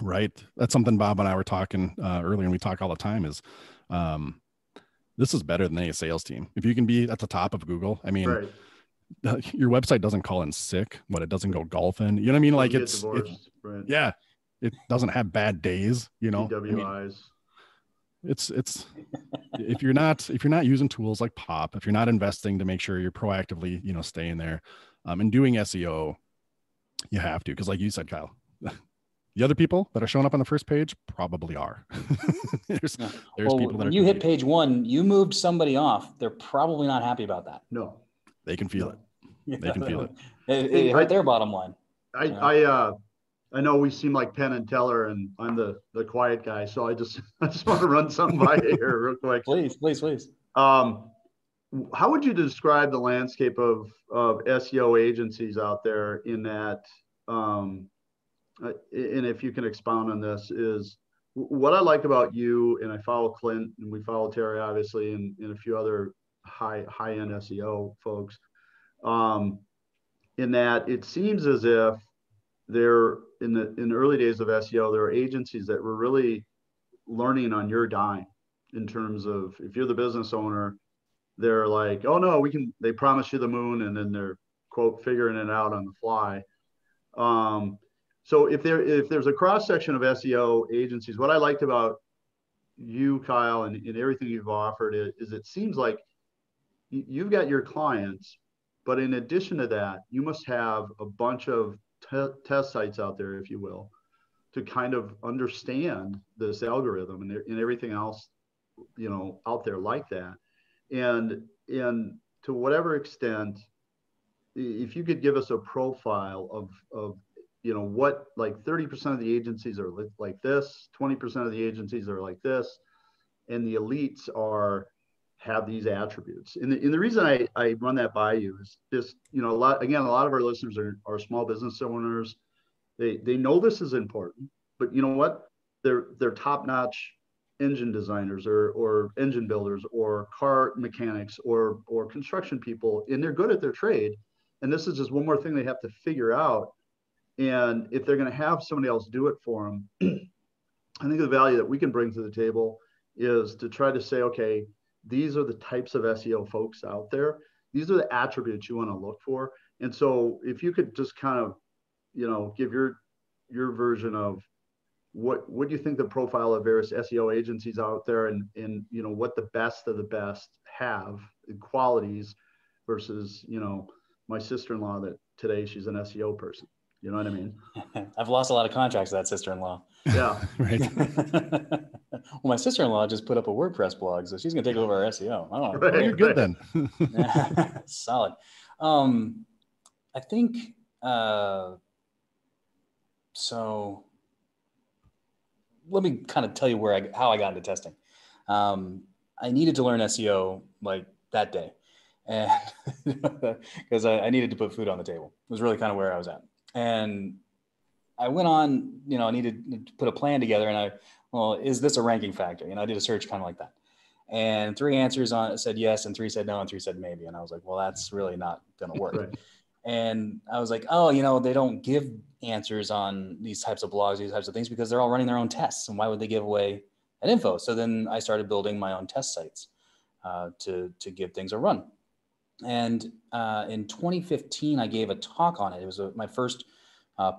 Speaker 1: Right. That's something Bob and I were talking earlier, and we talk all the time is this is better than any sales team. If you can be at the top of Google, I mean,
Speaker 3: Right.
Speaker 1: Your website doesn't call in sick, but it doesn't go golfing. You know what I mean? Like
Speaker 3: Right.
Speaker 1: Yeah, it doesn't have bad days,
Speaker 3: DWIs.
Speaker 1: It's if you're not using tools like Pop, if you're not investing to make sure you're proactively, staying there, and doing SEO, you have to, because like you said, Kyle, the other people that are showing up on the first page probably are. there's people that
Speaker 2: when you hit page 1, you moved somebody off. They're probably not happy about that.
Speaker 3: No,
Speaker 1: they can feel it. They can feel it.
Speaker 2: It hurt their bottom line.
Speaker 3: I know we seem like Penn and Teller, and I'm the quiet guy, so I just want to run something by you here real quick.
Speaker 2: Please.
Speaker 3: How would you describe the landscape of SEO agencies out there in that, and if you can expound on this, is what I like about you, and I follow Clint, and we follow Terry, obviously, and a few other high-end SEO folks, in that it seems as if they're in the early days of SEO, there are agencies that were really learning on your dime in terms of, if you're the business owner, they're like, oh no, they promise you the moon, and then they're quote figuring it out on the fly. So if there's a cross section of SEO agencies, what I liked about you, Kyle, and everything you've offered is it seems like you've got your clients, but in addition to that, you must have a bunch of test sites out there, if you will, to kind of understand this algorithm and everything else, out there like that. And to whatever extent, if you could give us a profile of what, like 30% of the agencies are like this, 20% of the agencies are like this, and the elites have these attributes. And the reason I run that by you is just, a lot of our listeners are small business owners. They know this is important, but you know what? They're top-notch engine designers or engine builders or car mechanics or construction people, and they're good at their trade. And this is just one more thing they have to figure out. And if they're going to have somebody else do it for them, I think the value that we can bring to the table is to try to say, okay, these are the types of SEO folks out there. These are the attributes you want to look for. And so if you could just kind of, give your version of what do you think the profile of various SEO agencies out there and what the best of the best have in qualities versus, my sister-in-law that today she's an SEO person. You know what I mean?
Speaker 2: I've lost a lot of contracts to that sister-in-law.
Speaker 3: Yeah.
Speaker 1: Right.
Speaker 2: Well, my sister-in-law just put up a WordPress blog, so she's going to take over our SEO. I don't know.
Speaker 3: Right,
Speaker 1: you're good then.
Speaker 2: Solid. I think, so let me kind of tell you how I got into testing. I needed to learn SEO like that day, and because I needed to put food on the table. It was really kind of where I was at. And I went on, I needed to put a plan together, and is this a ranking factor? I did a search kind of like that. And 3 answers on it said yes, and 3 said no, and 3 said maybe. And I was like, well, that's really not going to work.
Speaker 3: Right.
Speaker 2: And I was like, oh, they don't give answers on these types of blogs, these types of things, because they're all running their own tests. And why would they give away that info? So then I started building my own test sites to give things a run. And in 2015, I gave a talk on it. It was my first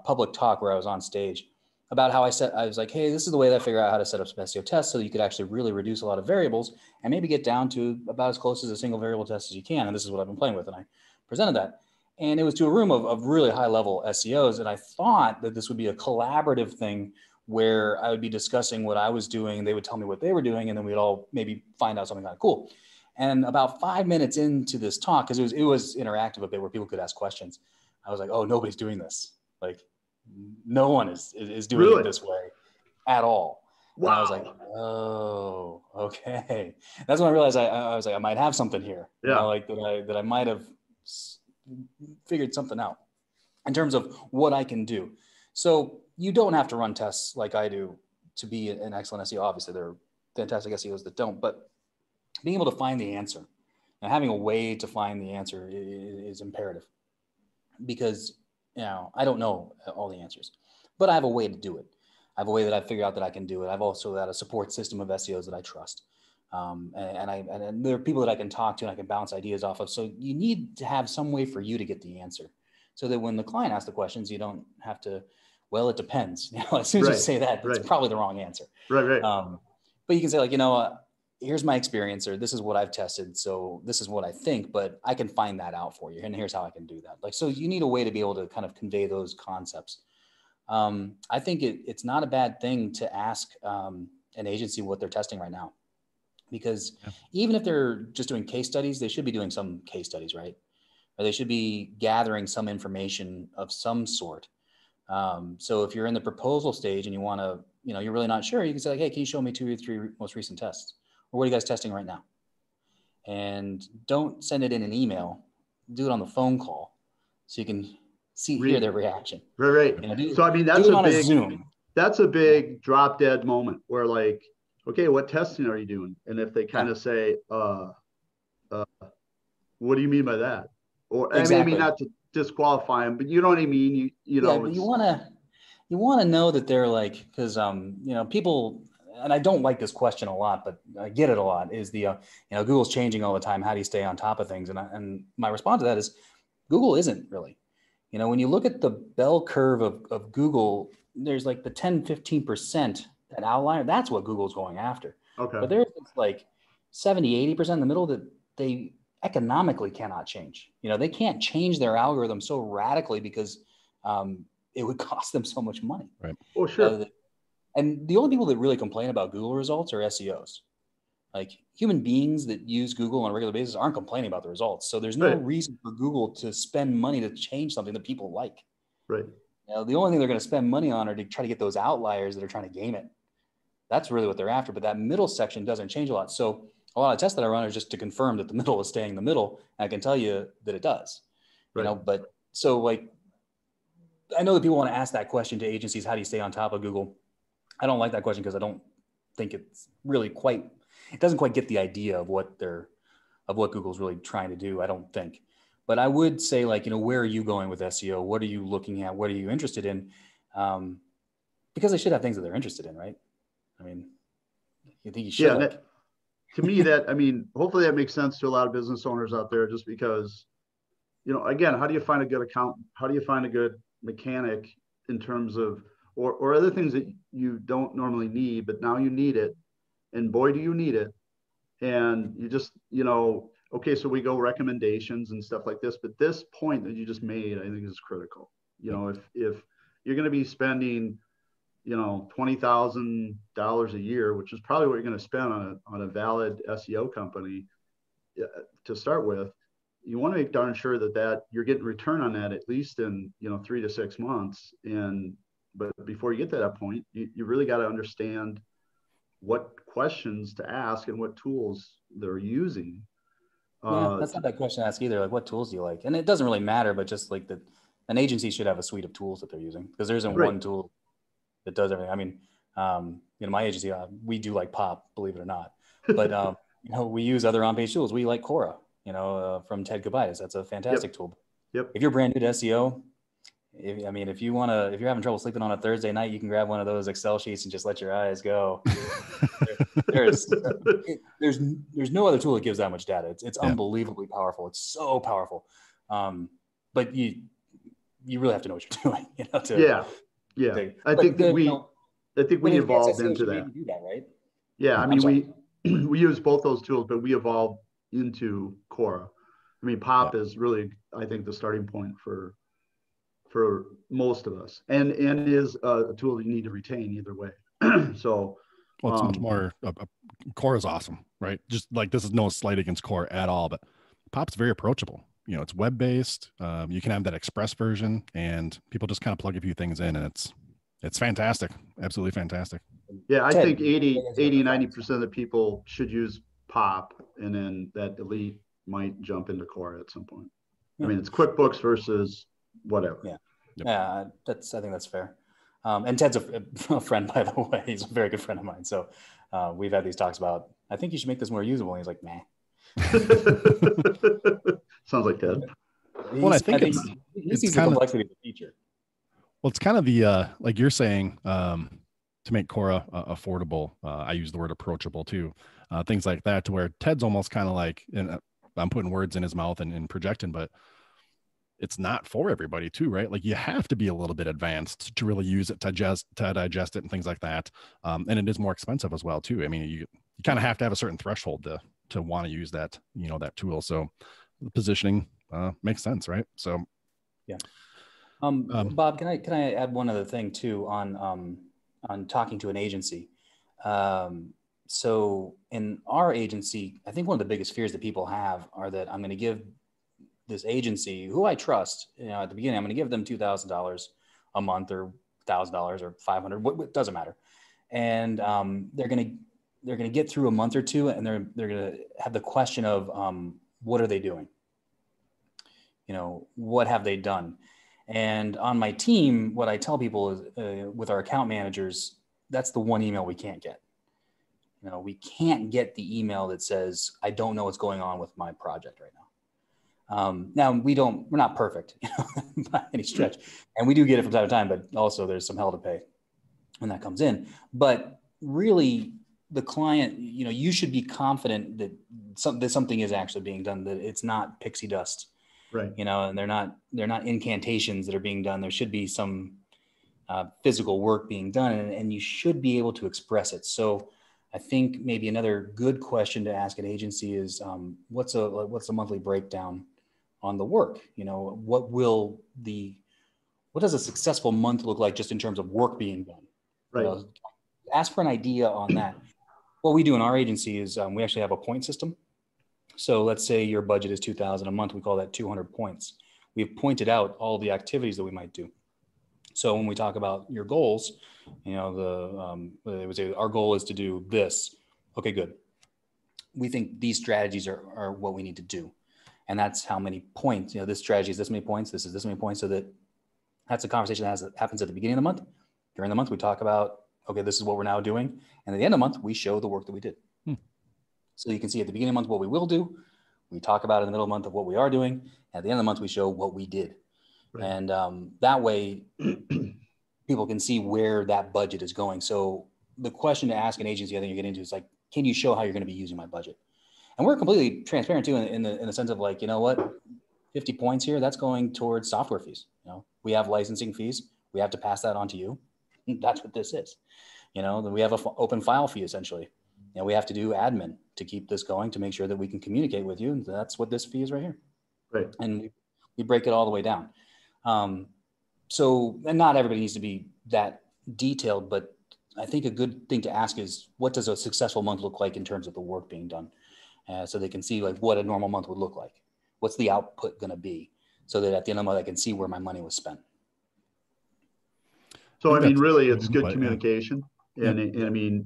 Speaker 2: public talk where I was on stage about how I was like, hey, this is the way that I figure out how to set up some SEO tests so that you could actually really reduce a lot of variables and maybe get down to about as close as a single variable test as you can. And this is what I've been playing with. And I presented that. And it was to a room of really high level SEOs. And I thought that this would be a collaborative thing where I would be discussing what I was doing. They would tell me what they were doing, and then we'd all maybe find out something kind of cool. And about 5 minutes into this talk, because it was interactive a bit where people could ask questions, I was like, oh, nobody's doing this. Like, No one is doing it this way at all.
Speaker 3: Wow.
Speaker 2: And I was like, oh, okay. That's when I realized I was like, I might have something here.
Speaker 3: Yeah.
Speaker 2: You know, like that I might have figured something out in terms of what I can do. So you don't have to run tests like I do to be an excellent SEO. Obviously, there are fantastic SEOs that don't, but being able to find the answer and having a way to find the answer is imperative, because, you know, I don't know all the answers, but I have a way to do it. I have a way that I figure out that I can do it. I've also got a support system of SEOs that I trust. And there are people that I can talk to and I can bounce ideas off of. So you need to have some way for you to get the answer, so that when the client asks the questions, you don't have to, well, it depends. You know, as soon as you say that, it's probably the wrong answer.
Speaker 3: Right.
Speaker 2: But you can say, like, you know, here's my experience, or this is what I've tested. So this is what I think, but I can find that out for you. And here's how I can do that. Like, so you need a way to be able to kind of convey those concepts. I think it's not a bad thing to ask an agency what they're testing right now, because even if they're just doing case studies, they should be doing some case studies, right? Or they should be gathering some information of some sort. So if you're in the proposal stage and you want to, you know, you're really not sure, you can say, like, hey, can you show me 2 or 3 most recent tests? Or what are you guys testing right now? And don't send it in an email. Do it on the phone call so you can hear their reaction.
Speaker 3: Right.
Speaker 2: You know,
Speaker 3: So I mean, that's a Zoom. That's a big drop dead moment where, like, okay, what testing are you doing? And if they kind of say, what do you mean by that? Or I mean, not to disqualify them, but you know what I mean? You know,
Speaker 2: but you want to know that they're like, because you know, people, and I don't like this question a lot, but I get it a lot, is the you know, Google's changing all the time. How do you stay on top of things? And my response to that is, Google isn't really. You know, when you look at the bell curve of Google, there's like the 10-15%, that outlier, that's what Google's going after.
Speaker 3: Okay.
Speaker 2: But there's like 70-80% in the middle that they economically cannot change. You know, they can't change their algorithm so radically because it would cost them so much money.
Speaker 1: Right.
Speaker 3: Oh, sure.
Speaker 2: And the only people that really complain about Google results are SEOs. Like, human beings that use Google on a regular basis aren't complaining about the results. So there's no reason for Google to spend money to change something that people like.
Speaker 3: Right.
Speaker 2: You know, the only thing they're going to spend money on are to try to get those outliers that are trying to game it. That's really what they're after. But that middle section doesn't change a lot. So a lot of tests that I run are just to confirm that the middle is staying in the middle. And I can tell you that it does. You know, but so, like, I know that people want to ask that question to agencies. How do you stay on top of Google? I don't like that question because I don't think it's really it doesn't quite get the idea of what Google's really trying to do, I don't think. But I would say, like, you know, where are you going with SEO? What are you looking at? What are you interested in? Because they should have things that they're interested in, right? I mean, you think you should.
Speaker 3: Yeah, to me, I mean, hopefully that makes sense to a lot of business owners out there, just because, you know, again, how do you find a good accountant? How do you find a good mechanic in terms of, or other things that you don't normally need, but now you need it. And boy, do you need it. And you just, you know, okay, so we go recommendations and stuff like this, but this point that you just made, I think is critical. You know, if you're going to be spending, you know, $20,000 a year, which is probably what you're going to spend on a valid SEO company to start with, you want to make darn sure that you're getting return on that at least in, you know, 3 to 6 months. But before you get to that point, you really got to understand what questions to ask and what tools they're using.
Speaker 2: Yeah, that's not that question to ask either. Like, what tools do you like? And it doesn't really matter, but just like that, an agency should have a suite of tools that they're using, because there isn't one tool that does everything. I mean, you know, my agency, we do like Pop, believe it or not, but you know, we use other on-page tools. We like Cora, you know, from Ted Kubitis. That's a fantastic tool.
Speaker 3: Yep.
Speaker 2: If you're brand new to SEO, if you're having trouble sleeping on a Thursday night, you can grab one of those Excel sheets and just let your eyes go. There's no other tool that gives that much data. It's unbelievably powerful. It's so powerful. But you really have to know what you're doing, you know,
Speaker 3: I think we evolved into that.
Speaker 2: To do that, right?
Speaker 3: Yeah. I mean, we use both those tools, but we evolved into Cora. I mean, Pop is really, I think, the starting point for most of us, and is a tool that you need to retain either way. So,
Speaker 1: well, it's much more. Core is awesome, right? Just like, this is no slight against Core at all, but Pop's very approachable. it's web-based. You can have that express version, and people just kind of plug a few things in, and it's fantastic. Absolutely fantastic.
Speaker 3: Yeah, I
Speaker 2: Ted,
Speaker 3: think 80,
Speaker 2: what is your
Speaker 3: 90% of the people should use POP, and then that elite might jump into Cora at some point. I mean, it's QuickBooks versus whatever.
Speaker 2: Yeah.
Speaker 1: Yep.
Speaker 2: Yeah, I think that's fair. And Ted's a friend, by the way. He's a very good friend of mine. So we've had these talks about, I think you should make this more usable. And he's like, nah.
Speaker 3: Sounds like Ted.
Speaker 1: Well, I think
Speaker 2: he sees the complexity of the feature.
Speaker 1: Well, it's kind of the like you're saying, to make Cora affordable. I use the word approachable too. Things like that, to where Ted's almost kind of like, and I'm putting words in his mouth and projecting, but it's not for everybody too, right? Like you have to be a little bit advanced to really use it, to digest it and things like that. And it is more expensive as well too. I mean, you kind of have to have a certain threshold to want to use that, that tool. So the positioning makes sense, right? So
Speaker 2: yeah. Bob, can I add one other thing too on talking to an agency? So in our agency, I think one of the biggest fears that people have are that I'm going to give this agency, who I trust, at the beginning, I'm going to give them $2,000 a month or $1,000 or $500, it doesn't matter. And they're going to get through a month or two, and they're going to have the question of what are they doing? What have they done? And on my team, what I tell people is with our account managers, that's the one email we can't get. We can't get the email that says, I don't know what's going on with my project right now. Now we're not perfect by any stretch, and we do get it from time to time, but also there's some hell to pay when that comes in. But really the client, you should be confident that something is actually being done, that it's not pixie dust,
Speaker 3: right?
Speaker 2: And they're not incantations that are being done. There should be some physical work being done, and you should be able to express it. So I think maybe another good question to ask an agency is, what's a monthly breakdown on the work? What does a successful month look like just in terms of work being done?
Speaker 3: Right.
Speaker 2: Ask for an idea on that. What we do in our agency is we actually have a point system. So let's say your budget is $2,000 a month. We call that 200 points. We've pointed out all the activities that we might do. So when we talk about your goals, they would say our goal is to do this. Okay, good. We think these strategies are what we need to do. And that's how many points, this strategy is this many points, this is this many points. So that's a conversation that happens at the beginning of the month. During the month, we talk about, okay, this is what we're now doing. And at the end of the month, we show the work that we did. So you can see at the beginning of the month what we will do. We talk about in the middle of the month of what we are doing. At the end of the month, we show what we did. Right. And that way, people can see where that budget is going. So the question to ask an agency, I think you're getting into, is like, can you show how you're going to be using my budget? And we're completely transparent too, in the sense of like, 50 points here, that's going towards software fees. We have licensing fees. We have to pass that on to you. That's what this is. Then we have an open file fee essentially. We have to do admin to keep this going, to make sure that we can communicate with you. And that's what this fee is right here.
Speaker 3: Right.
Speaker 2: And we break it all the way down. And not everybody needs to be that detailed, but I think a good thing to ask is, what does a successful month look like in terms of the work being done? So they can see like what a normal month would look like. What's the output going to be? So that at the end of the month, I can see where my money was spent.
Speaker 3: So, I mean, really, it's good communication. Yeah. And I mean,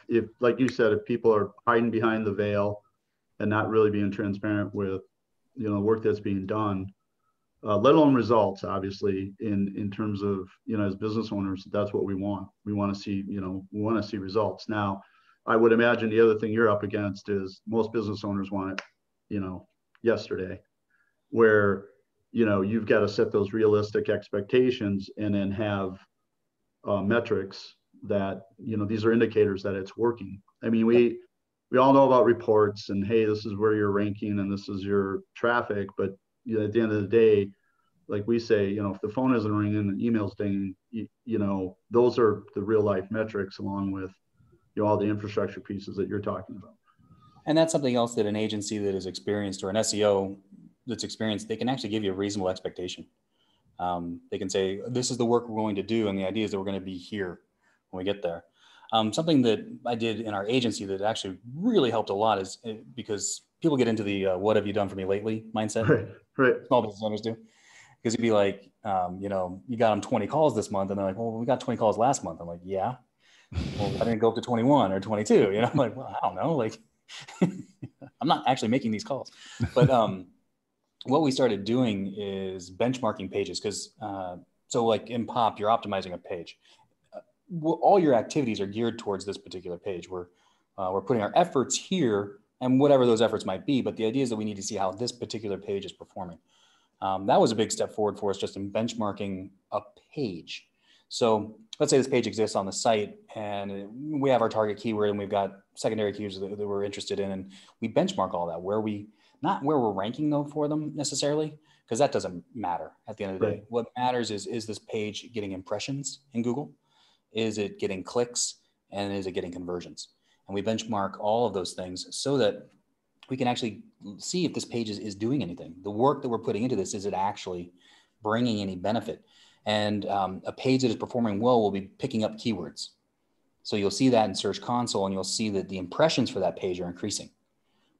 Speaker 3: if like you said, if people are hiding behind the veil and not really being transparent with, work that's being done, let alone results, obviously, in terms of, as business owners, that's what we want. We want to see, we want to see results. Now, I would imagine the other thing you're up against is most business owners want it, yesterday, where, you've got to set those realistic expectations and then have metrics that, these are indicators that it's working. I mean, we all know about reports and, hey, this is where you're ranking and this is your traffic, but at the end of the day, like we say, if the phone isn't ringing and the email's dinging, those are the real life metrics, along with all the infrastructure pieces that you're talking about.
Speaker 2: And that's something else that an agency that is experienced, or an SEO that's experienced, they can actually give you a reasonable expectation. They can say, this is the work we're going to do, and the idea is that we're going to be here when we get there. Something that I did in our agency that actually really helped a lot is because people get into the what have you done for me lately mindset.
Speaker 3: Right.
Speaker 2: Small business owners do. Because you'd be like, you got them 20 calls this month. And they're like, well, we got 20 calls last month. I'm like, yeah. Well, why didn't it go up to 21 or 22? I'm like, well, I don't know. Like, I'm not actually making these calls. But what we started doing is benchmarking pages. Because so like in Pop, you're optimizing a page. All your activities are geared towards this particular page. We're putting our efforts here and whatever those efforts might be. But the idea is that we need to see how this particular page is performing. That was a big step forward for us just in benchmarking a page. So let's say this page exists on the site and we have our target keyword and we've got secondary keywords that we're interested in. And we benchmark all that not where we're ranking though for them necessarily, because that doesn't matter at the end of the day. What matters is this page getting impressions in Google? Is it getting clicks? And is it getting conversions? And we benchmark all of those things so that we can actually see if this page is doing anything. The work that we're putting into this, is it actually bringing any benefit? And a page that is performing well will be picking up keywords. So you'll see that in Search Console and you'll see that the impressions for that page are increasing.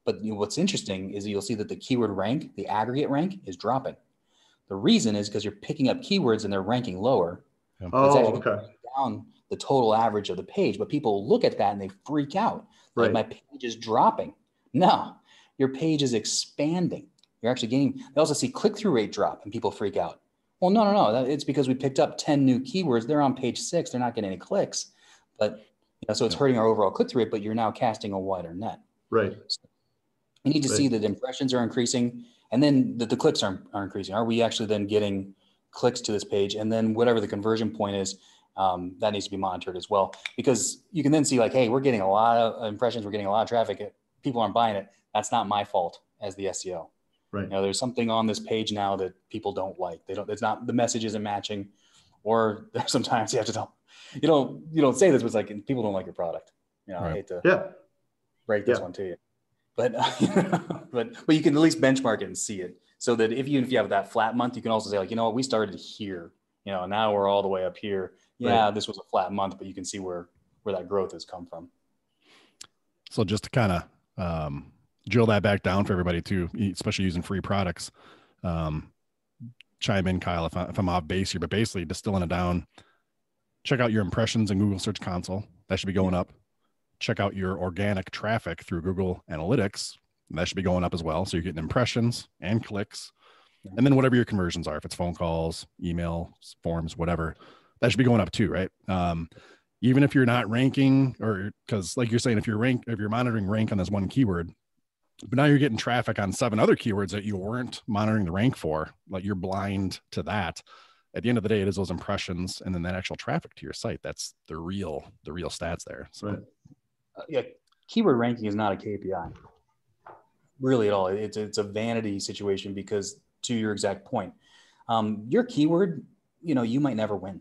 Speaker 2: But what's interesting is that you'll see that the keyword rank, the aggregate rank, is dropping. The reason is because you're picking up keywords and they're ranking lower.
Speaker 1: Yeah.
Speaker 2: It's actually down the total average of the page. But people look at that and they freak out. Like, my page is dropping. No, your page is expanding. You're actually gaining. They also see click-through rate drop and people freak out. Well, no. It's because we picked up 10 new keywords. They're on page 6. They're not getting any clicks. But so it's hurting our overall click-through rate, but you're now casting a wider net.
Speaker 3: Right.
Speaker 2: So you need to see that impressions are increasing and then that the clicks are increasing. Are we actually then getting clicks to this page? And then whatever the conversion point is, that needs to be monitored as well. Because you can then see like, hey, we're getting a lot of impressions. We're getting a lot of traffic. People aren't buying it. That's not my fault as the SEO.
Speaker 3: Right.
Speaker 2: There's something on this page now that people don't like. It's not, the message isn't matching, or sometimes you have to tell, you don't say this, but it's like, people don't like your product. I hate to break this one to you, but, but you can at least benchmark it and see it so that even if you have that flat month, you can also say like, we started here, now we're all the way up here. Yeah. This was a flat month, but you can see where that growth has come from.
Speaker 1: So just to kind of, drill that back down for everybody too, especially using free products. Chime in, Kyle, if I'm off base here, but basically distilling it down, check out your impressions in Google Search Console. That should be going up. Check out your organic traffic through Google Analytics. That should be going up as well. So you're getting impressions and clicks. And then whatever your conversions are, if it's phone calls, email, forms, whatever, that should be going up too, right? Even if you're not ranking, or because like you're saying, if you're monitoring rank on this one keyword, but now you're getting traffic on 7 other keywords that you weren't monitoring the rank for, like you're blind to that. At the end of the day, it is those impressions and then that actual traffic to your site. That's the real stats there. So
Speaker 2: keyword ranking is not a KPI really at all. It's a vanity situation, because to your exact point, your keyword, you might never win.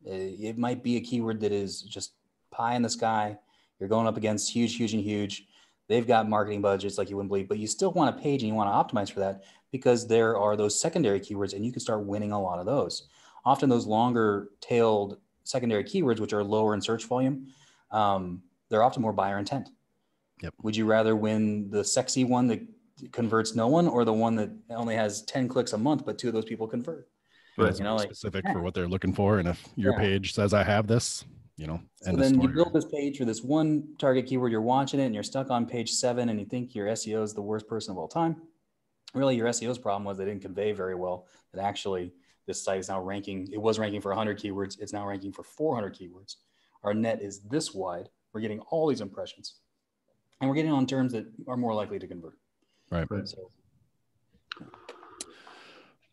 Speaker 2: It might be a keyword that is just pie in the sky. You're going up against huge. They've got marketing budgets like you wouldn't believe, but you still want a page and you want to optimize for that, because there are those secondary keywords and you can start winning a lot of those. Often those longer tailed secondary keywords, which are lower in search volume, they're often more buyer intent.
Speaker 1: Yep.
Speaker 2: Would you rather win the sexy one that converts no one, or the one that only has 10 clicks a month, but 2 of those people convert?
Speaker 1: Right. Specific for what they're looking for. And if your page says I have this,
Speaker 2: so then you build this page for this one target keyword, you're watching it and you're stuck on page 7 and you think your SEO is the worst person of all time. Really, your SEO's problem was they didn't convey very well that actually this site is now ranking. It was ranking for 100 keywords. It's now ranking for 400 keywords. Our net is this wide. We're getting all these impressions and we're getting on terms that are more likely to convert.
Speaker 1: Right.
Speaker 2: So,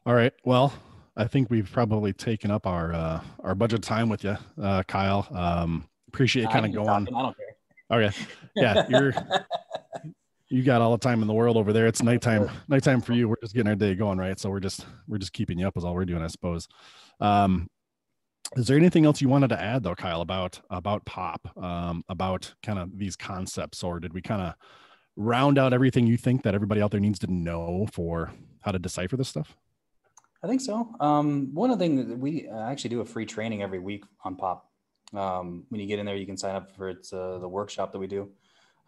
Speaker 1: all right. Well, I think we've probably taken up our budget time with you, Kyle. Appreciate kind of going.
Speaker 2: I don't care.
Speaker 1: Okay. Yeah. You got all the time in the world over there. It's nighttime for you. We're just getting our day going, right? So we're just keeping you up is all we're doing, I suppose. Is there anything else you wanted to add though, Kyle, about Pop, about kind of these concepts, or did we kind of round out everything you think that everybody out there needs to know for how to decipher this stuff?
Speaker 2: I think so. One of the things that we actually do a free training every week on Pop. When you get in there, you can sign up for the workshop that we do.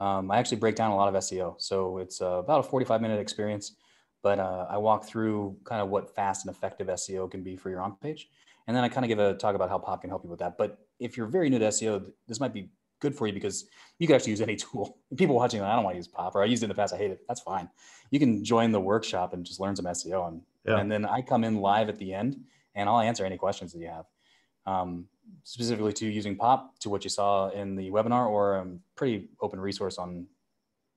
Speaker 2: I actually break down a lot of SEO. So it's about a 45-minute experience, but I walk through kind of what fast and effective SEO can be for your on-page. And then I kind of give a talk about how Pop can help you with that. But if you're very new to SEO, this might be good for you because you can actually use any tool. People watching, I don't want to use Pop, or I used it in the past, I hate it. That's fine. You can join the workshop and just learn some SEO. And then I come in live at the end and I'll answer any questions that you have. Specifically to using Pop, to what you saw in the webinar, or a pretty open resource on,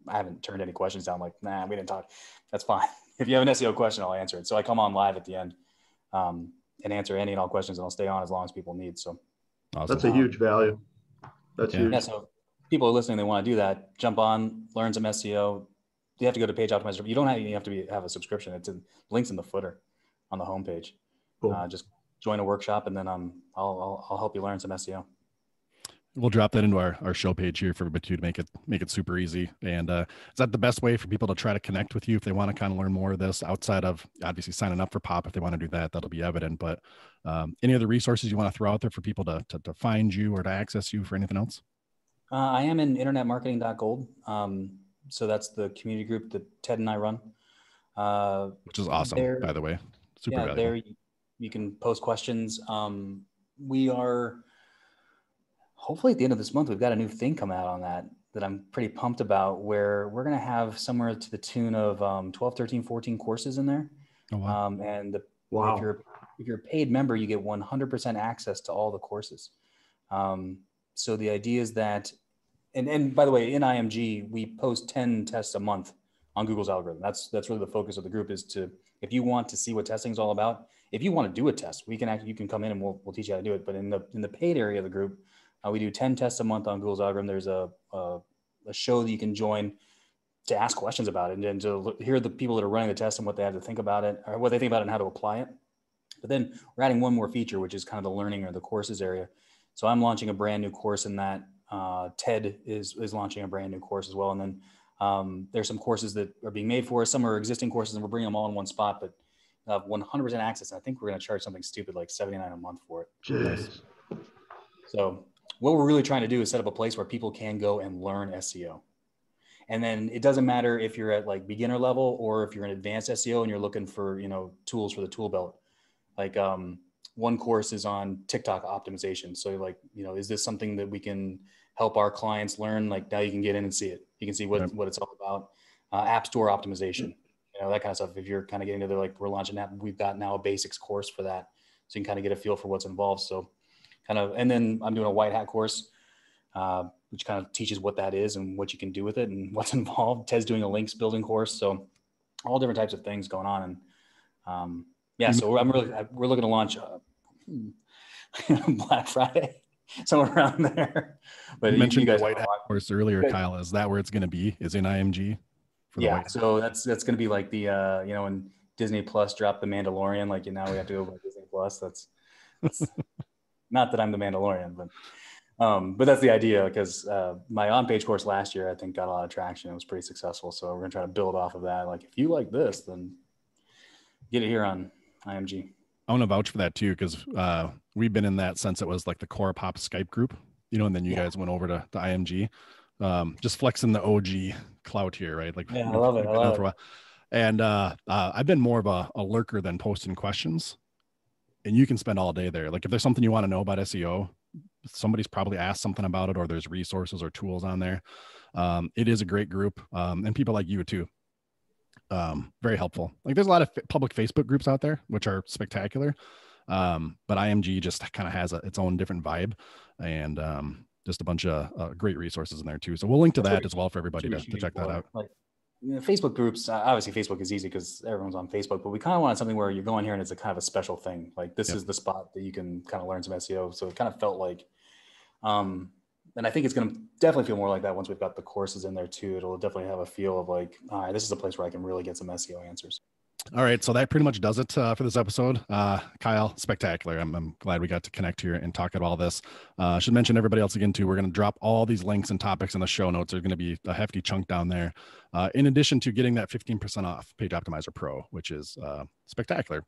Speaker 2: I haven't turned any questions down, like, nah, we didn't talk. That's fine. If you have an SEO question, I'll answer it. So I come on live at the end and answer any and all questions, and I'll stay on as long as people need. So
Speaker 3: awesome. That's a huge value. That's huge.
Speaker 2: Yeah, so people are listening, they want to do that, jump on, learn some SEO. You have to go to Page Optimizer. You don't have, you have to have a subscription. It's in links in the footer on the homepage. Cool. Just join a workshop, and then I'll help you learn some SEO.
Speaker 1: We'll drop that into our show page here for everybody to make it super easy. And is that the best way for people to try to connect with you if they want to kind of learn more of this, outside of obviously signing up for Pop? If they want to do that, that'll be evident. But any other resources you want to throw out there for people to find you or to access you for anything else? I
Speaker 2: am in internetmarketing.gold. So that's the community group that Ted and I run.
Speaker 1: Which is awesome, by the way. Super valuable.
Speaker 2: There you can post questions. We are, hopefully at the end of this month, we've got a new thing coming out on that I'm pretty pumped about, where we're going to have somewhere to the tune of 12, 13, 14 courses in there.
Speaker 1: Oh, wow.
Speaker 2: If you're a paid member, you get 100% access to all the courses. So the idea is that, and by the way, in IMG, we post 10 tests a month on Google's algorithm. That's really the focus of the group, is to, if you want to see what testing is all about, if you want to do a test, you can come in and we'll teach you how to do it. But in the paid area of the group, we do 10 tests a month on Google's algorithm. There's a show that you can join to ask questions about it, and to hear the people that are running the test and what they have to think about it, or what they think about it and how to apply it. But then we're adding one more feature, which is kind of the learning or the courses area. So I'm launching a brand new course in that. Ted is launching a brand new course as well. And then there's some courses that are being made for us. Some are existing courses, and we're bringing them all in one spot, but 100% access. And I think we're going to charge something stupid like $79 a month for it.
Speaker 3: Jeez.
Speaker 2: So what we're really trying to do is set up a place where people can go and learn SEO. And then it doesn't matter if you're at like beginner level or if you're in advanced SEO and you're looking for, tools for the tool belt. Like one course is on TikTok optimization. So like, is this something that we can help our clients learn? Like now you can get in and see it. You can see what it's all about. App store optimization, that kind of stuff. If you're kind of getting to we're launching that, we've got now a basics course for that. So you can kind of get a feel for what's involved. So and then I'm doing a white hat course, which kind of teaches what that is and what you can do with it and what's involved. Ted's doing a links building course. So all different types of things going on. And so we're looking to launch Black Friday, somewhere around there. But
Speaker 1: you mentioned the white hat course earlier, Kyle. Is that where it's going to be? Is in IMG?
Speaker 2: So that's going to be like the when Disney Plus dropped the Mandalorian. Like now we have to go by Disney Plus. That's not that I'm the Mandalorian, but that's the idea, because my on-page course last year I think got a lot of traction. It was pretty successful. So we're going to try to build off of that. Like if you like this, then get it here on IMG.
Speaker 1: I want to vouch for that too, because we've been in that sense. It was like the core Pop Skype group, and then you guys went over to IMG, just flexing the OG clout here, right? Like,
Speaker 2: I love it. I love it.
Speaker 1: And I've been more of a lurker than posting questions, and you can spend all day there. Like if there's something you want to know about SEO, somebody's probably asked something about it, or there's resources or tools on there. It is a great group, and people like you too. Very helpful. Like there's a lot of public Facebook groups out there, which are spectacular. But IMG just kind of has its own different vibe, and just a bunch of great resources in there too. So we'll link to that as well for everybody to check that out.
Speaker 2: Like Facebook groups, obviously Facebook is easy because everyone's on Facebook, but we kind of wanted something where you're going here and it's a kind of a special thing. Like this is the spot that you can kind of learn some SEO. So it kind of felt like, and I think it's going to definitely feel more like that once we've got the courses in there too. It'll definitely have a feel of like, all right, this is a place where I can really get some SEO answers.
Speaker 1: All right. So that pretty much does it for this episode. Kyle, spectacular. I'm glad we got to connect here and talk about all this. Should mention everybody else again too. We're going to drop all these links and topics in the show notes. There's going to be a hefty chunk down there. In addition to getting that 15% off Page Optimizer Pro, which is spectacular.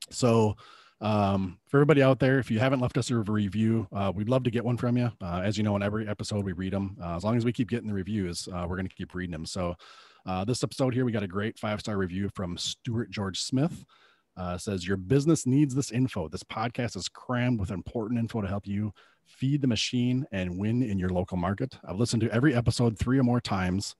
Speaker 1: So For everybody out there, if you haven't left us a review, we'd love to get one from you. As you know, in every episode we read them. As long as we keep getting the reviews, we're going to keep reading them. So this episode here, we got a great 5-star review from Stuart George Smith. Says, your business needs this info. This podcast is crammed with important info to help you feed the machine and win in your local market. I've listened to every episode 3 or more times.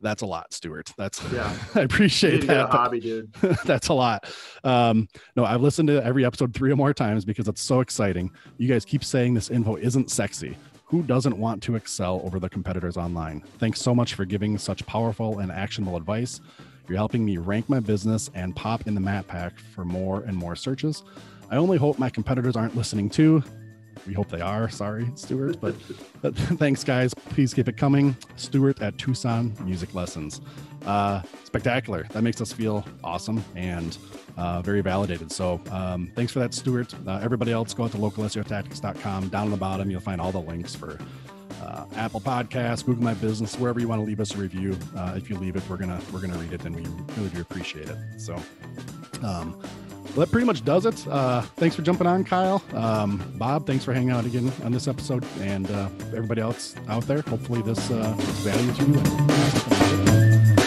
Speaker 1: That's a lot, Stuart. That's, yeah. I appreciate that.
Speaker 3: A hobby, dude.
Speaker 1: That's a lot. No, I've listened to every episode 3 or more times because it's so exciting. You guys keep saying this info isn't sexy. Who doesn't want to excel over the competitors online? Thanks so much for giving such powerful and actionable advice. You're helping me rank my business and pop in the map pack for more and more searches. I only hope my competitors aren't listening too. We hope they are. Sorry, Stuart. But thanks, guys. Please keep it coming. Stuart at Tucson Music Lessons. Spectacular. That makes us feel awesome and very validated. So thanks for that, Stuart. Everybody else, go out to localseotactics.com. Down at the bottom, you'll find all the links for Apple Podcasts, Google My Business, wherever you want to leave us a review. If you leave it, we're gonna read it, and we really do appreciate it. So well, that pretty much does it. Thanks for jumping on, Kyle. Bob, thanks for hanging out again on this episode, and everybody else out there, hopefully this is value to you.